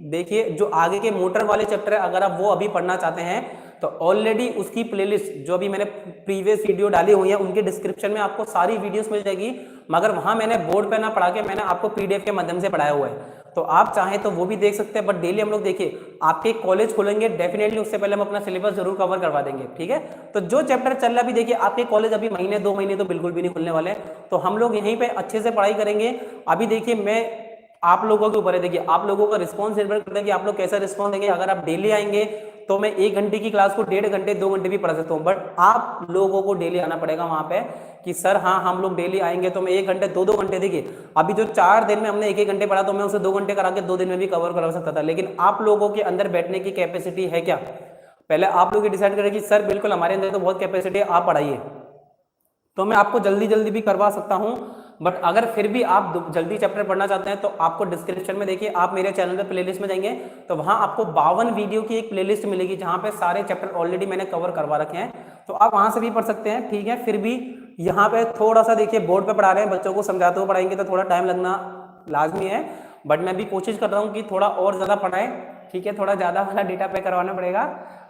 देखिए, जो आगे के मोटर वाले चैप्टर है अगर आप वो अभी पढ़ना चाहते हैं तो ऑलरेडी उसकी प्लेलिस्ट जो अभी मैंने प्रीवियस वीडियो डाली हुई है उनके डिस्क्रिप्शन में आपको सारी वीडियोस मिल जाएगी, मगर वहां मैंने बोर्ड पे ना पढ़ा के मैंने आपको पीडीएफ के माध्यम से पढ़ाया हुआ है, तो आप चाहें तो वो भी देख सकते हैं। बट डेली हम लोग देखिए आपके कॉलेज खोलेंगे डेफिनेटली उससे पहले हम अपना सिलेबस जरूर कवर करवा देंगे, ठीक है। तो जो चैप्टर चल रहा है अभी देखिए आपके कॉलेज अभी महीने 2 महीने तो बिल्कुल भी नहीं खुलने वाले, तो हम लोग यहीं पे अच्छे से पढ़ाई करेंगे। अभी देखिए मैं आप लोगों के ऊपर है, देखिए आप लोगों का रिस्पॉन्स निर्भर करता है कि आप लोग कैसा रिस्पॉन्स देंगे। अगर आप डेली आएंगे तो मैं 1 घंटे की क्लास को 1.5 घंटे 2 घंटे भी पढ़ा सकता हूँ, बट आप लोगों को डेली आना पड़ेगा वहां पे कि सर हाँ हम लोग डेली आएंगे तो मैं 1 घंटे 2-2 घंटे, देखिए अभी जो 4 दिन में हमने 1-1 घंटे पढ़ा तो मैं उसे 2 घंटे करा के 2 दिन में भी कवर करा सकता था, लेकिन आप लोगों के अंदर बैठने की कैपेसिटी है क्या, पहले आप लोग डिसाइड करें कि सर बिल्कुल हमारे अंदर तो बहुत कैपेसिटी है, आप पढ़ाइए, तो मैं आपको जल्दी जल्दी भी करवा सकता हूं। बट अगर फिर भी आप जल्दी चैप्टर पढ़ना चाहते हैं तो आपको डिस्क्रिप्शन में देखिए, आप मेरे चैनल पे प्लेलिस्ट में जाएंगे तो वहां आपको 52 वीडियो की एक प्लेलिस्ट मिलेगी जहां पे सारे चैप्टर ऑलरेडी मैंने कवर करवा रखे हैं, तो आप वहां से भी पढ़ सकते हैं, ठीक है। फिर भी यहाँ पे थोड़ा सा देखिए बोर्ड पे पढ़ा रहे हैं, बच्चों को समझाते हुए पढ़ाएंगे तो थोड़ा टाइम लगना लाजमी है, बट मैं भी कोशिश कर रहा हूँ कि थोड़ा और ज्यादा पढ़ाएं, ठीक है। थोड़ा ज्यादा वाला डेटा पे करवाना पड़ेगा।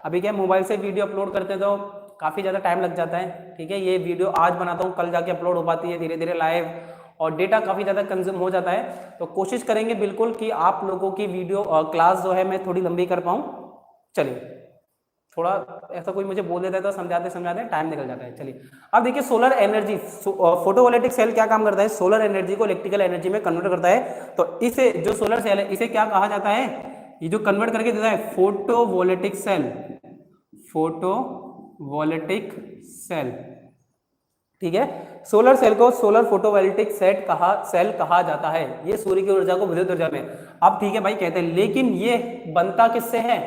अभी क्या मोबाइल से वीडियो अपलोड करते हैं तो काफ़ी ज़्यादा टाइम लग जाता है, ठीक है। ये वीडियो आज बनाता हूँ कल जाके अपलोड हो पाती है धीरे धीरे लाइव, और डेटा काफ़ी ज़्यादा कंज्यूम हो जाता है, तो कोशिश करेंगे बिल्कुल कि आप लोगों की वीडियो क्लास जो है मैं थोड़ी लंबी कर पाऊँ। चलिए थोड़ा ऐसा कोई मुझे बोल देता है तो समझाते समझाते टाइम निकल जाता है। चलिए अब देखिए सोलर एनर्जी, फोटोवोल्टिक सेल क्या काम करता है, सोलर एनर्जी को इलेक्ट्रिकल एनर्जी में कन्वर्ट करता है। तो इसे जो सोलर सेल है इसे क्या कहा जाता है, ये जो कन्वर्ट करके देता है फोटोवोल्टिक सेल, फोटोवोल्टिक सेल, ठीक है। सोलर सेल को सोलर फोटोवोल्टिक सेल कहा जाता है, ये सूर्य की ऊर्जा को विद्युत ऊर्जा में, अब ठीक है भाई कहते हैं, लेकिन ये बनता किससे है,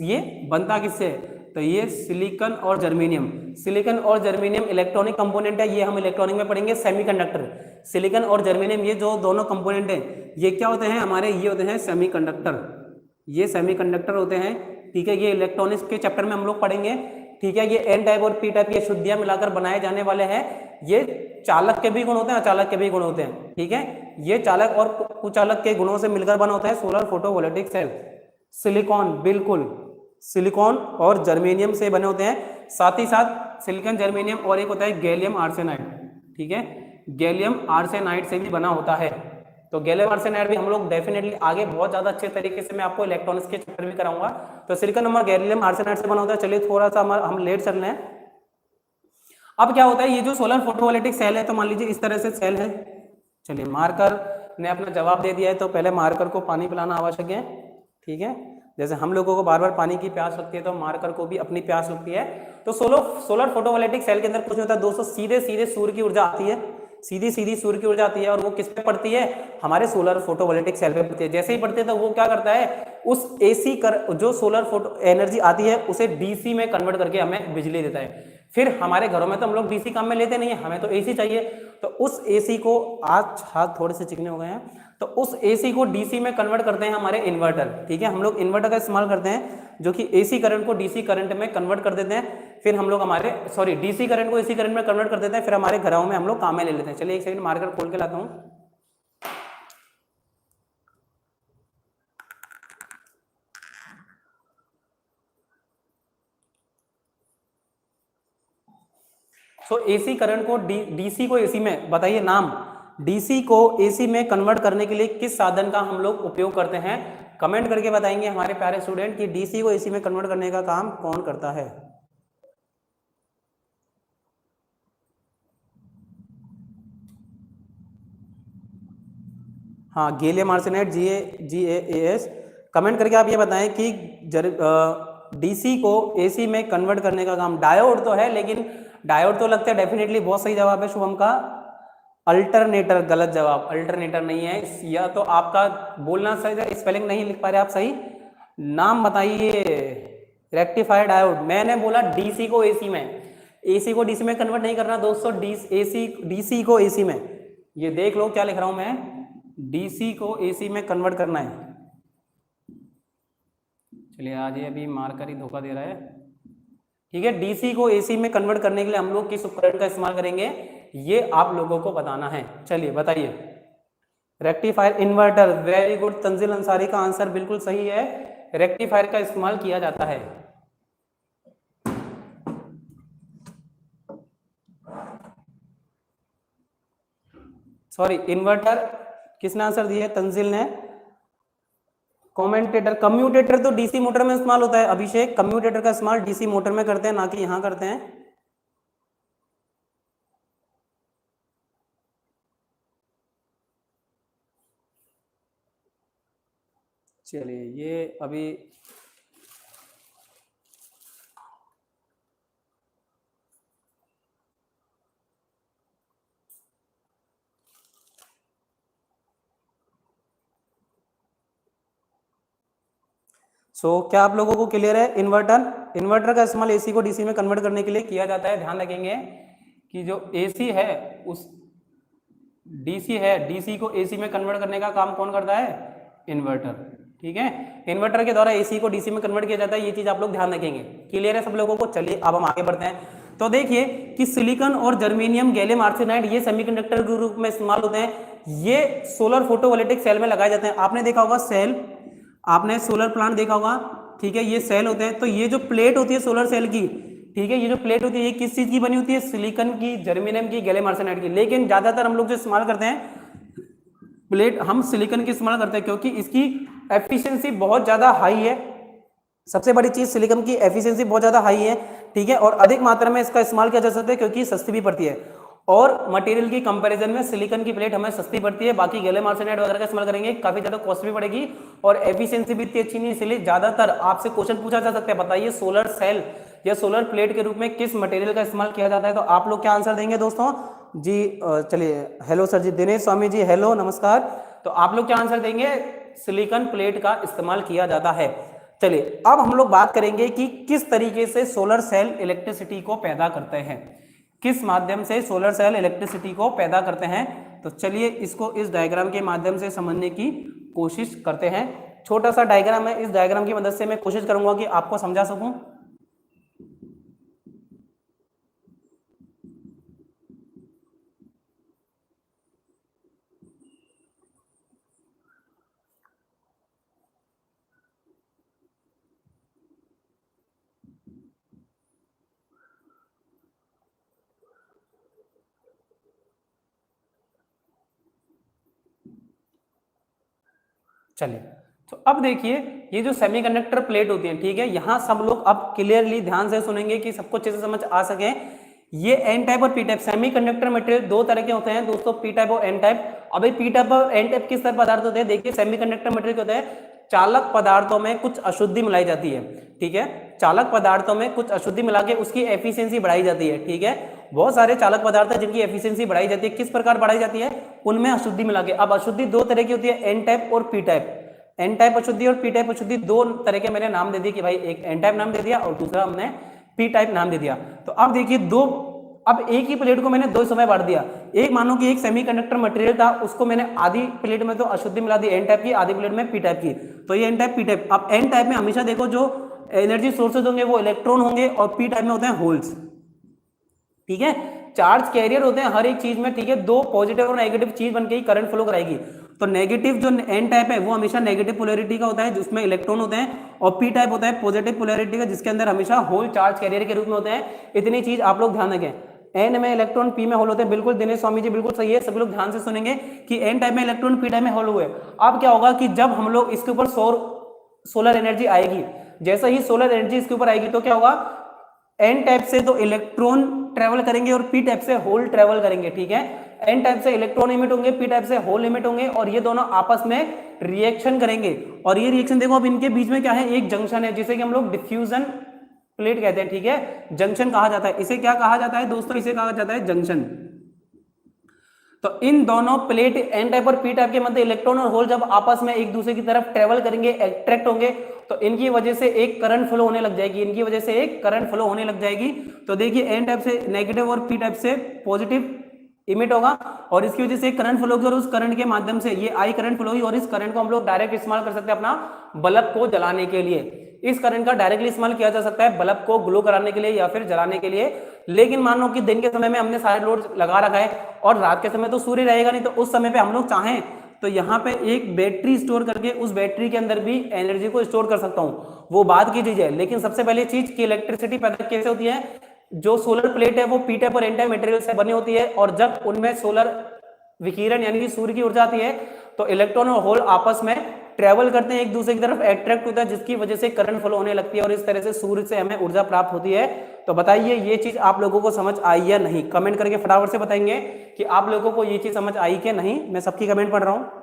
ये बनता किससे है, तो ये सिलिकॉन और जर्मेनियम, सिलिकॉन और जर्मेनियम इलेक्ट्रॉनिक कंपोनेंट है, ये हम इलेक्ट्रॉनिक में पढ़ेंगे सेमीकंडक्टर। सिलिकॉन और जर्मेनियम ये जो दोनों कंपोनेंट हैं ये क्या होते हैं हमारे, ये होते हैं सेमीकंडक्टर, ये सेमीकंडक्टर होते हैं, ठीक है। ये इलेक्ट्रॉनिक्स के चैप्टर में हम लोग पढ़ेंगे, ठीक है। ये एन टाइप और पी टाइप ये शुद्धियां मिलाकर बनाए जाने वाले हैं, ये चालक के भी गुण होते हैं अचालक के भी गुण होते हैं, ठीक है। ये चालक और कुचालक के गुणों से मिलकर बना होता है सोलर फोटोवोल्टिक सेल। सिलिकॉन, बिल्कुल सिलिकॉन और जर्मेनियम से बने होते हैं, साथ ही साथ सिलिकॉन जर्मेनियम और एक होता है गैलियम आर्सेनाइड, ठीक है, गैलियम आर्सेनाइड से भी बना होता है। तो गैलियम आर्सेनाइड भी हम लोग डेफिनेटली आगे बहुत ज्यादा अच्छे तरीके से मैं आपको इलेक्ट्रॉनिक्स के चैप्टर भी कराऊंगा। तो सिलिकॉन नंबर गैलियम आर्सेनाइड से बना होता है। चलिए थोड़ा सा हम लेट चल रहे हैं। अब क्या होता है, ये जो सोलर फोटोवोल्टिक सेल है, तो मान लीजिए इस तरह से सेल है, चलिए मार्कर ने अपना जवाब दे दिया है, तो पहले मार्कर को पानी पिलाना आवश्यक है, ठीक है। जैसे हम लोगों को बार बार पानी की प्यास लगती है तो मार्कर को भी अपनी प्यास लगती है। तो सोलर फोटोवोल्टिक सेल के अंदर कुछ नहीं होता दोस्तों, सीधे सीधे सूर्य की ऊर्जा आती है, सीधी सीधी सूर्य की ऊर्जा आती है, और वो किस पे पड़ती है, हमारे सोलर फोटोवोल्टिक सेल पे पड़ती है। जैसे ही पड़ती है तो वो क्या करता है, उस एसी जो सोलर फोटो एनर्जी आती है उसे डीसी में कन्वर्ट करके हमें बिजली देता है। फिर हमारे घरों में तो हम लोग डीसी काम में लेते नहीं है, हमें तो एसी चाहिए, तो उस एसी को, आज हाथ थोड़े से चिकने हो गए हैं, तो उस एसी को डीसी में कन्वर्ट करते हैं हमारे इन्वर्टर, ठीक है। हम लोग इन्वर्टर का इस्तेमाल करते हैं जो कि एसी करंट को डीसी करंट में कन्वर्ट कर देते हैं, फिर हम लोग डीसी करंट को एसी करंट में कन्वर्ट कर देते हैं, फिर हमारे घरों में हम लोग काम में ले लेते हैं। चलिए एक सेकंड मार्कर खोल के लाता हूं। तो एसी करंट को डीसी को एसी में, बताइए नाम, डीसी को एसी में कन्वर्ट करने के लिए किस साधन का हम लोग उपयोग करते हैं, कमेंट करके बताएंगे हमारे प्यारे स्टूडेंट कि डीसी को एसी में कन्वर्ट करने का काम कौन करता है। हाँ, गैलियम आर्सेनाइड, GaAs। कमेंट करके आप ये बताएं कि डीसी को एसी में कन्वर्ट करने का काम। डायोड तो है, लेकिन डायोड तो लगता है डेफिनेटली बहुत सही जवाब है शुभम का। अल्टरनेटर गलत जवाब, अल्टरनेटर नहीं है। या तो आपका बोलना सही, स्पेलिंग नहीं लिख पा रहे आप सही। नाम बताइए। Rectifier diode. मैंने बोला डीसी को एसी में, एसी को डीसी में कन्वर्ट नहीं करना दोस्तों, डीसी को एसी में। ये देख लो क्या लिख रहा हूं मैं, डीसी को एसी में कन्वर्ट करना है। चलिए आज ये अभी मार्कर ही धोखा दे रहा है। ठीक है, डीसी को एसी में कन्वर्ट करने के लिए हम लोग किस उपकरण का इस्तेमाल करेंगे, ये आप लोगों को बताना है। चलिए बताइए। Rectifier, inverter. Very good, Tanzil Ansari का आंसर बिल्कुल सही है। रेक्टिफायर का इस्तेमाल किया जाता है। सॉरी, इन्वर्टर किसने आंसर दिया है, तंजिल ने। कमेंटेटर, कम्यूटेटर तो डीसी मोटर में इस्तेमाल होता है अभिषेक। कम्यूटेटर का इस्तेमाल डीसी मोटर में करते हैं, ना कि यहां करते हैं। चलिए ये अभी क्या आप लोगों को क्लियर है। इन्वर्टर का इस्तेमाल एसी को डीसी में कन्वर्ट करने के लिए किया जाता है। ध्यान रखेंगे कि जो एसी है उस डीसी है, डीसी को एसी में कन्वर्ट करने का काम कौन करता है, इन्वर्टर। ठीक है, इन्वर्टर के द्वारा एसी को डीसी में कन्वर्ट किया जाता है। ये चीज आप लोग ध्यान रखेंगे। क्लियर है सब लोगों को। चलिए अब हम आगे बढ़ते हैं। तो देखिए कि सिलिकॉन और जर्मेनियम गैलियम आर्सेनाइड ये सेमीकंडक्टर के रूप में इस्तेमाल होते हैं। ये सोलर फोटोवोल्टिक सेल में लगाए जाते हैं। आपने देखा होगा सेल, आपने सोलर प्लांट देखा होगा। ठीक है, ये सेल होते हैं। तो ये जो प्लेट होती है सोलर सेल की, ठीक है, ये जो प्लेट होती है ये किस चीज की बनी होती है, सिलिकॉन की, जर्मेनियम की, गैलियम आर्सेनाइड की। लेकिन ज्यादातर हम लोग जो इस्तेमाल करते हैं प्लेट, हम सिलिकॉन की इस्तेमाल करते हैं क्योंकि इसकी एफिशिएंसी बहुत ज्यादा हाई है। सबसे बड़ी चीज सिलिकॉन की एफिशिएंसी बहुत ज्यादा हाई है। ठीक है, और अधिक मात्रा में इसका इस्तेमाल किया जा सकता है क्योंकि सस्ती भी पड़ती है। और मटेरियल की कंपैरिजन में सिलिकॉन की प्लेट हमें सस्ती पड़ती है। बाकी गैलियम आर्सेनाइड वगैरह का इस्तेमाल करेंगे काफी ज्यादा कॉस्ट भी पड़ेगी और एफिशिएंसी भी इतनी अच्छी नहीं। इसलिए ज्यादातर आपसे क्वेश्चन पूछा जा सकता है, बताइए सोलर सेल या सोलर प्लेट के रूप में किस मटेरियल का इस्तेमाल किया जाता है। तो आप लोग क्या आंसर देंगे दोस्तों जी। चलिए, हेलो सर जी, दिनेश स्वामी जी, हेलो नमस्कार। तो आप लोग क्या आंसर देंगे, सिलिकॉन प्लेट का इस्तेमाल किया जाता है। चलिए अब हम लोग बात करेंगे कि किस तरीके से सोलर सेल इलेक्ट्रिसिटी को पैदा करते हैं, किस माध्यम से सोलर सेल इलेक्ट्रिसिटी को पैदा करते हैं। तो चलिए इसको इस डायग्राम के माध्यम से समझने की कोशिश करते हैं। छोटा सा डायग्राम है, इस डायग्राम की मदद से मैं कोशिश करूंगा कि आपको समझा सकूं। चलिए तो अब देखिए ये जो सेमीकंडक्टर प्लेट होती है, ठीक है, यहां सब लोग अब क्लियरली ध्यान से सुनेंगे कि सबको अच्छे से समझ आ सके। ये एन टाइप और पी टाइप सेमीकंडक्टर मटेरियल दो तरह के होते हैं दोस्तों, पी टाइप और एन टाइप। अभी पी टाइप और एन टाइप किस तरह पदार्थ होते हैं, देखिए सेमीकंडक्टर मटेरियल होते हैं चालक पदार्थों में कुछ अशुद्धि मिलाई जाती है। ठीक है, चालक पदार्थों में कुछ अशुद्धि मिला के उसकी एफिशिएंसी बढ़ाई जाती है। ठीक है, बहुत सारे चालक पदार्थ है जिनकी एफिशिएंसी बढ़ाई जाती है। किस प्रकार बढ़ाई जाती है, उनमें अशुद्धि मिला के। अब अशुद्धि दो तरह की होती है, एन टाइप और पी टाइप। एन टाइप अशुद्धि और पी टाइप अशुद्धि दो तरह के मैंने नाम दे दिए कि भाई एक एन टाइप नाम दे दिया और दूसरा हमने पी टाइप नाम दे दिया। तो अब देखिए दो, अब एक ही प्लेट को मैंने दो समय बांट दिया। एक मानो कि एक सेमीकंडक्टर मटेरियल था, उसको मैंने आधी प्लेट में तो अशुद्धि मिला दी एन टाइप की, आधी प्लेट में पी टाइप की। तो ये एन टाइप पी टाइप। अब एन टाइप में हमेशा देखो जो एनर्जी सोर्सेज होंगे वो इलेक्ट्रॉन होंगे और पी टाइप में होते हैं होल्स। ठीक है, चार्ज कैरियर होते हैं हर एक चीज में। ठीक है, दो पॉजिटिव और नेगेटिव चीज बनके ही करंट फ्लो कराएगी। तो नेगेटिव जो एन टाइप है वो हमेशा नेगेटिव पोलैरिटी का होता है जिसमें इलेक्ट्रॉन होते हैं, और पी टाइप होता है पॉजिटिव पोलैरिटी का जिसके अंदर हमेशा होल चार्ज कैरियर के रूप में होते हैं। इतनी चीज आप लोग ध्यान रखें। एन में इलेक्ट्रॉन, पी में होल होते हैं। बिल्कुल दिनेश स्वामी जी बिल्कुल सही है, सभी लोग ध्यान से सुनेंगे कि एन टाइप में इलेक्ट्रॉन, पी टाइप में होल हुए। अब क्या होगा कि जब हम लोग इसके ऊपर सोलर एनर्जी आएगी, जैसे ही सोलर एनर्जी इसके ऊपर आएगी तो क्या होगा, एन टाइप से तो इलेक्ट्रॉन ट्रेवल करेंगे और पी टाइप से होल ट्रेवल करेंगे, ठीक है। एन टाइप से इलेक्ट्रॉन इमिट होंगे, पी टाइप से होल इमिट होंगे और ये दोनों आपस में रिएक्शन करेंगे। और ये रिएक्शन देखो अब इनके बीच में क्या है, एक जंक्शन है जिसे कि हम लोग डिफ्यूजन प्लेट कहते हैं, ठीक है, जंक्शन कहा जाता है। इसे क्या कहा जाता है दोस्तों, इसे कहा जाता है जंक्शन। तो इन दोनों प्लेट एन टाइप और पी टाइप के मध्य इलेक्ट्रॉन और होल जब आपस में एक दूसरे की तरफ ट्रेवल करेंगे, अट्रैक्ट होंगे, तो इनकी वजह से एक करंट फ्लो होने लग जाएगी, इनकी वजह से एक करंट फ्लो होने लग जाएगी। तो देखिए एन टाइप से नेगेटिव और पी टाइप से पॉजिटिव इमिट होगा और इसकी वजह से एक करंट फ्लो होगी और उस करंट के माध्यम से ये आई करंट फ्लो होगी और इस करंट को हम लोग डायरेक्ट इस्तेमाल कर सकते हैं अपना बल्ब को जलाने के लिए। इस करंट का डायरेक्टली इस्तेमाल किया जा सकता है बल्ब को ग्लो कराने के लिए या फिर जलाने के लिए। लेकिन मान लो कि दिन के समय में हमने सारे लोड लगा रखा है और रात के समय तो सूर्य रहेगा नहीं, तो उस समय पे हम लोग चाहें तो यहाँ पे एक बैटरी स्टोर करके उस बैटरी के अंदर भी एनर्जी को स्टोर कर सकता हूँ, वो बाद की चीज है। लेकिन सबसे पहले चीज की इलेक्ट्रिसिटी पैदा कैसे होती है, जो सोलर प्लेट है वो पी टाइप और एन टाइप मटेरियल से बनी होती है और जब उनमें सोलर विकिरण यानी कि सूर्य की ऊर्जा आती है तो इलेक्ट्रॉन और होल आपस में ट्रेवल करते हैं, एक दूसरे की तरफ अट्रैक्ट होता है, जिसकी वजह से करंट फ्लो होने लगती है और इस तरह से सूर्य से हमें ऊर्जा प्राप्त होती है। तो बताइए ये चीज आप लोगों को समझ आई या नहीं, कमेंट करके फटाफट से बताएंगे कि आप लोगों को ये चीज समझ आई कि नहीं। मैं सबकी कमेंट पढ़ रहा हूं।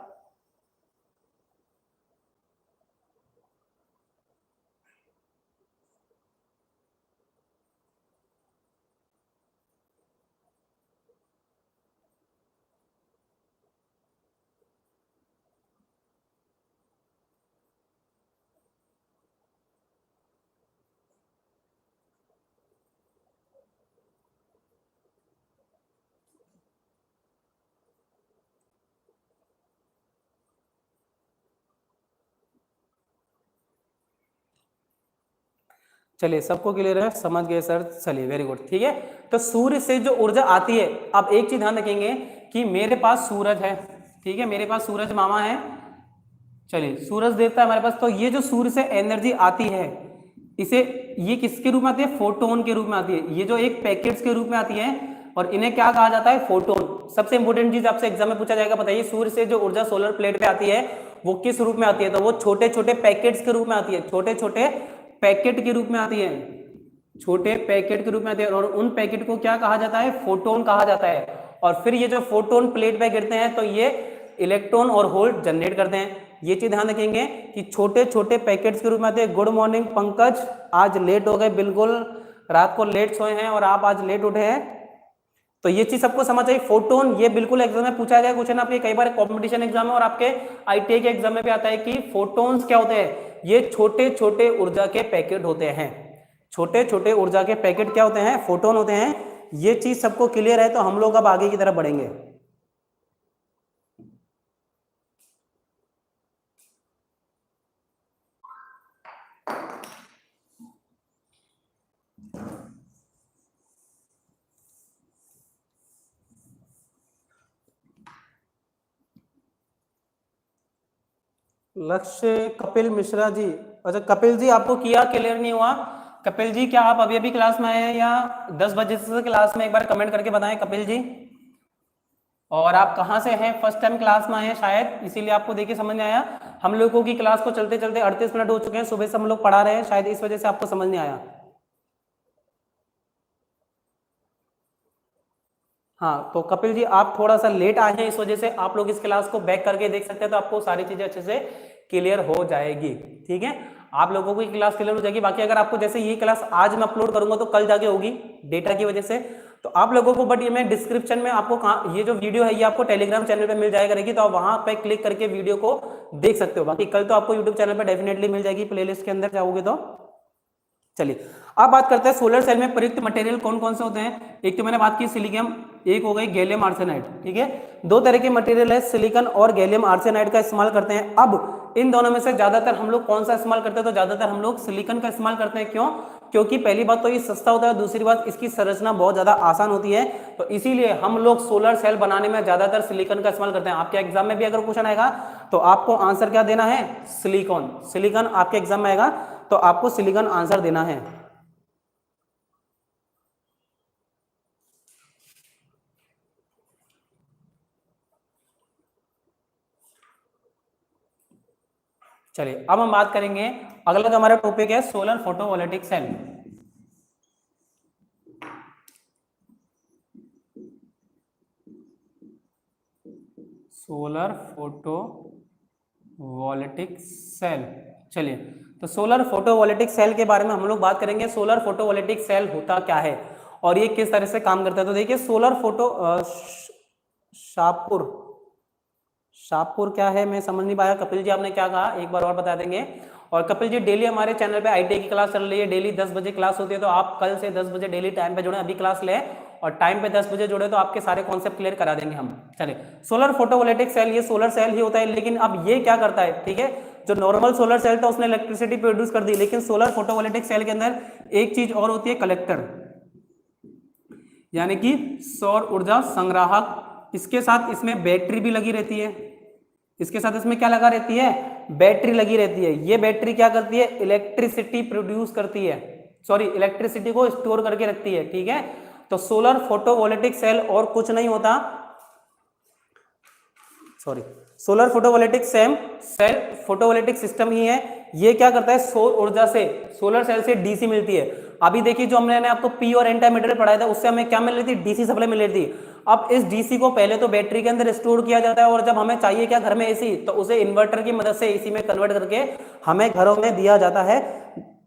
चलिए सबको क्लियर है, समझ गए सर, चलिए वेरी गुड, ठीक है। तो सूर्य से जो ऊर्जा आती है, अब एक चीज ध्यान रखेंगे कि मेरे पास सूरज है, ठीक है, मेरे पास सूरज मामा है, चलिए सूरज देवता है हमारे पास। तो ये जो सूर्य से एनर्जी आती है इसे ये किसके रूप में आती है, फोटोन के रूप में आती है, ये जो एक पैकेट्स के रूप में आती है और इन्हें क्या कहा जाता है, फोटोन। सबसे इंपॉर्टेंट चीज आपसे एग्जाम में पूछा जाएगा, बताइए सूर्य से जो ऊर्जा सोलर प्लेट पे आती है वो किस रूप में आती है, तो वो छोटे छोटे पैकेट्स के रूप में आती है, छोटे छोटे पैकेट के रूप में आती है, छोटे पैकेट के रूप में आते हैं और उन पैकेट को क्या कहा जाता है, फोटोन कहा जाता है। और फिर ये जो फोटोन प्लेट पे गिरते हैं तो ये इलेक्ट्रॉन और होल जनरेट करते हैं। ये चीज ध्यान रखेंगे कि छोटे छोटे पैकेट्स के रूप में आते हैं। गुड मॉर्निंग पंकज, आज लेट हो गए, बिल्कुल रात को लेट सोए हैं और आप आज लेट उठे हैं, तो ये चीज सबको समझ आई। फोटोन ये बिल्कुल एग्जाम में पूछा गया क्वेश्चन, आपके कई बार कॉम्पिटिशन एग्जाम में और आपके आईटीआई के एग्जाम में भी आता है कि फोटोन्स क्या होते हैं, ये छोटे छोटे ऊर्जा के पैकेट होते हैं, छोटे छोटे ऊर्जा के पैकेट क्या होते हैं, फोटोन होते हैं। ये चीज सबको क्लियर है, तो हम लोग अब आगे की तरफ बढ़ेंगे। लक्ष्य कपिल मिश्रा जी, अच्छा कपिल जी आपको किया क्लियर नहीं हुआ, कपिल जी क्या आप अभी अभी क्लास में आए हैं या 10 बजे से क्लास में, एक बार कमेंट करके बताएं कपिल जी। और आप कहाँ से हैं, फर्स्ट टाइम क्लास में आए हैं शायद, इसीलिए आपको देखिए समझ नहीं आया। हम लोगों की क्लास को चलते चलते 38 मिनट हो चुके हैं, सुबह से हम लोग पढ़ा रहे हैं, शायद इस वजह से आपको समझ नहीं आया। हाँ तो कपिल जी आप थोड़ा सा लेट आए हैं, इस वजह से आप लोग इस क्लास को बैक करके देख सकते हैं, तो आपको सारी चीजें अच्छे से क्लियर हो जाएगी, ठीक है। आप लोगों की क्लास क्लियर हो जाएगी। बाकी अगर आपको जैसे ये क्लास आज मैं अपलोड करूंगा तो कल जाके होगी डेटा की वजह से, तो आप लोगों को, बट ये मैं डिस्क्रिप्शन में आपको कहाँ, ये जो वीडियो है ये आपको टेलीग्राम चैनल पे मिल जाएगा रहेगी, तो आप वहां पे क्लिक करके वीडियो को देख सकते हो। बाकी कल तो आपको यूट्यूब चैनल पे डेफिनेटली मिल जाएगी, प्लेलिस्ट के अंदर जाओगे तो। चलिए अब बात करते हैं सोलर सेल में प्रयुक्त मटेरियल कौन कौन से होते हैं। एक तो मैंने बात की सिलिकॉन, एक हो गई गैलियम आर्सेनाइड, ठीक है। दो तरह के मटेरियल है, सिलिकॉन और गैलियम आर्सेनाइड का इस्तेमाल करते हैं। अब इन दोनों में से ज्यादातर हम लोग कौन सा इस्तेमाल करते हैं, तो ज्यादातर हम लोग सिलिकॉन का इस्तेमाल करते हैं। क्यों, क्योंकि पहली बात तो ये सस्ता होता है, दूसरी बात इसकी संरचना बहुत ज्यादा आसान होती है, तो इसीलिए हम लोग सोलर सेल बनाने में ज्यादातर सिलिकॉन का इस्तेमाल करते हैं। आपके एग्जाम में भी अगर क्वेश्चन आएगा तो आपको आंसर क्या देना है, सिलिकॉन। सिलिकॉन आपके एग्जाम में आएगा तो आपको सिलिकॉन आंसर देना है। चलिए अब हम बात करेंगे, अगला जो हमारा टॉपिक है solar photovoltaic cell. Solar photovoltaic cell. चलिए, तो सोलर फोटोवोल्टिक सेल के बारे में हम लोग बात करेंगे। सोलर फोटोवोल्टिक सेल होता क्या है और ये किस तरह से काम करता है। तो देखिए, सोलर फोटो शाहपुर शाहपुर क्या है, मैं समझ नहीं पाया। कपिल जी आपने क्या कहा, एक बार और बता देंगे। और कपिल जी, डेली हमारे चैनल पे आईटीआई की क्लास चल रही है, डेली 10 बजे क्लास होती है, तो आप कल से 10 बजे डेली टाइम पे जुड़े, अभी क्लास लें और टाइम पे 10 बजे जुड़े तो आपके सारे कॉन्सेप्ट क्लियर करा देंगे हम। चलिए, सोलर फोटोवोल्टिक सेल, ये सोलर सेल ही होता है, लेकिन अब ये क्या करता है, ठीक है। जो नॉर्मल सोलर सेल था उसने इलेक्ट्रिसिटी प्रोड्यूस कर दी, लेकिन सोलर फोटोवोल्टिक सेल के अंदर एक चीज और होती है, कलेक्टर, यानी कि सौर ऊर्जा संग्राहक। इसके साथ इसमें बैटरी भी लगी रहती है। इसके साथ इसमें क्या लगा रहती है, बैटरी लगी रहती है। ये बैटरी क्या करती है, इलेक्ट्रिसिटी प्रोड्यूस करती है, सॉरी इलेक्ट्रिसिटी को स्टोर करके रखती है, ठीक है। तो सोलर फोटोवोल्टिक सेल और कुछ नहीं होता, sorry solar photovoltaic cell photovoltaic system ही है। ये क्या करता है, सौर ऊर्जा से, सोलर सेल से डीसी मिलती है। अभी देखिए, जो हमने आपको पी और एन टाइप मटेरियल पढ़ाया था, उससे हमें क्या मिल रही थी, डीसी सप्लाई मिल रही थी। अब इस डीसी को पहले तो बैटरी के अंदर स्टोर किया जाता है, और जब हमें चाहिए क्या घर में एसी, तो उसे इन्वर्टर की मदद से एसी में कन्वर्ट करके हमें घरों में दिया जाता है,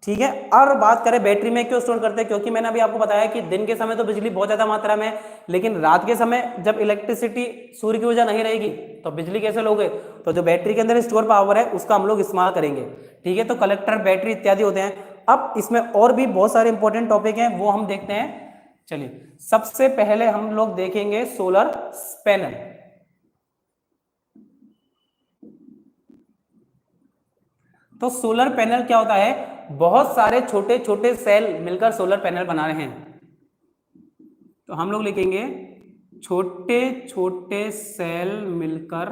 ठीक है। और बात करें बैटरी में क्यों स्टोर करते हैं, क्योंकि मैंने अभी आपको बताया कि दिन के समय तो बिजली बहुत ज्यादा मात्रा में, लेकिन रात के समय जब इलेक्ट्रिसिटी, सूर्य की ऊर्जा नहीं रहेगी तो बिजली कैसे लोगे, तो जो बैटरी के अंदर स्टोर पावर है उसका हम लोग इस्तेमाल करेंगे, ठीक है। तो कलेक्टर, बैटरी इत्यादि होते हैं। अब इसमें और भी बहुत सारे इंपॉर्टेंट टॉपिक हैं, वो हम देखते हैं। चलिए, सबसे पहले हम लोग देखेंगे सोलर पैनल। तो सोलर पैनल क्या होता है, बहुत सारे छोटे छोटे सेल मिलकर सोलर पैनल बना रहे हैं। तो हम लोग लिखेंगे छोटे छोटे सेल मिलकर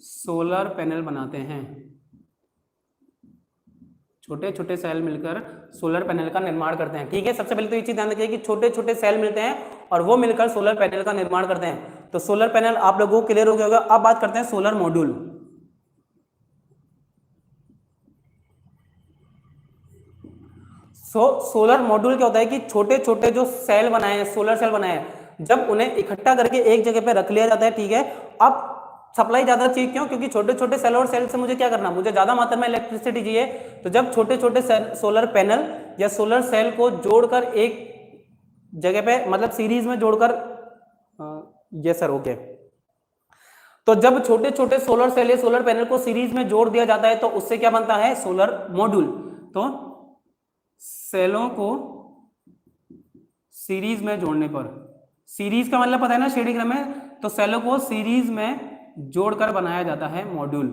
सोलर पैनल बनाते हैं। छोटे छोटे सेल मिलकर सोलर पैनल का निर्माण करते हैं, ठीक है। सबसे पहले तो ये चीज ध्यान रखिए कि छोटे छोटे सेल मिलते हैं और वो मिलकर सोलर पैनल का निर्माण करते हैं। तो सोलर पैनल आप लोगों को क्लियर हो गया होगा। अब बात करते हैं सोलर मॉड्यूल। सोलर मॉड्यूल क्या होता है कि छोटे छोटे जो सेल बनाए हैं, सोलर सेल बनाए हैं, जब उन्हें इकट्ठा करके एक जगह पे रख लिया जाता है, ठीक है। अब सप्लाई ज्यादा चाहिए, क्यों, क्योंकि छोटे छोटे सेल और सेल से मुझे क्या करना, मुझे ज्यादा मात्रा में इलेक्ट्रिसिटी चाहिए। तो जब छोटे छोटे सोलर पैनल या सोलर सेल को जोड़कर एक जगह पे, मतलब सीरीज में जोड़कर, ये सर ओके, तो जब छोटे छोटे सोलर सेल या सोलर पैनल को सीरीज में जोड़ दिया जाता है तो उससे क्या बनता है, सोलर मॉड्यूल। तो सेलों को सीरीज में जोड़ने पर, सीरीज का मतलब पता है ना, श्रेणीक्रम में, तो सेलों को सीरीज में जोड़कर बनाया जाता है मॉड्यूल।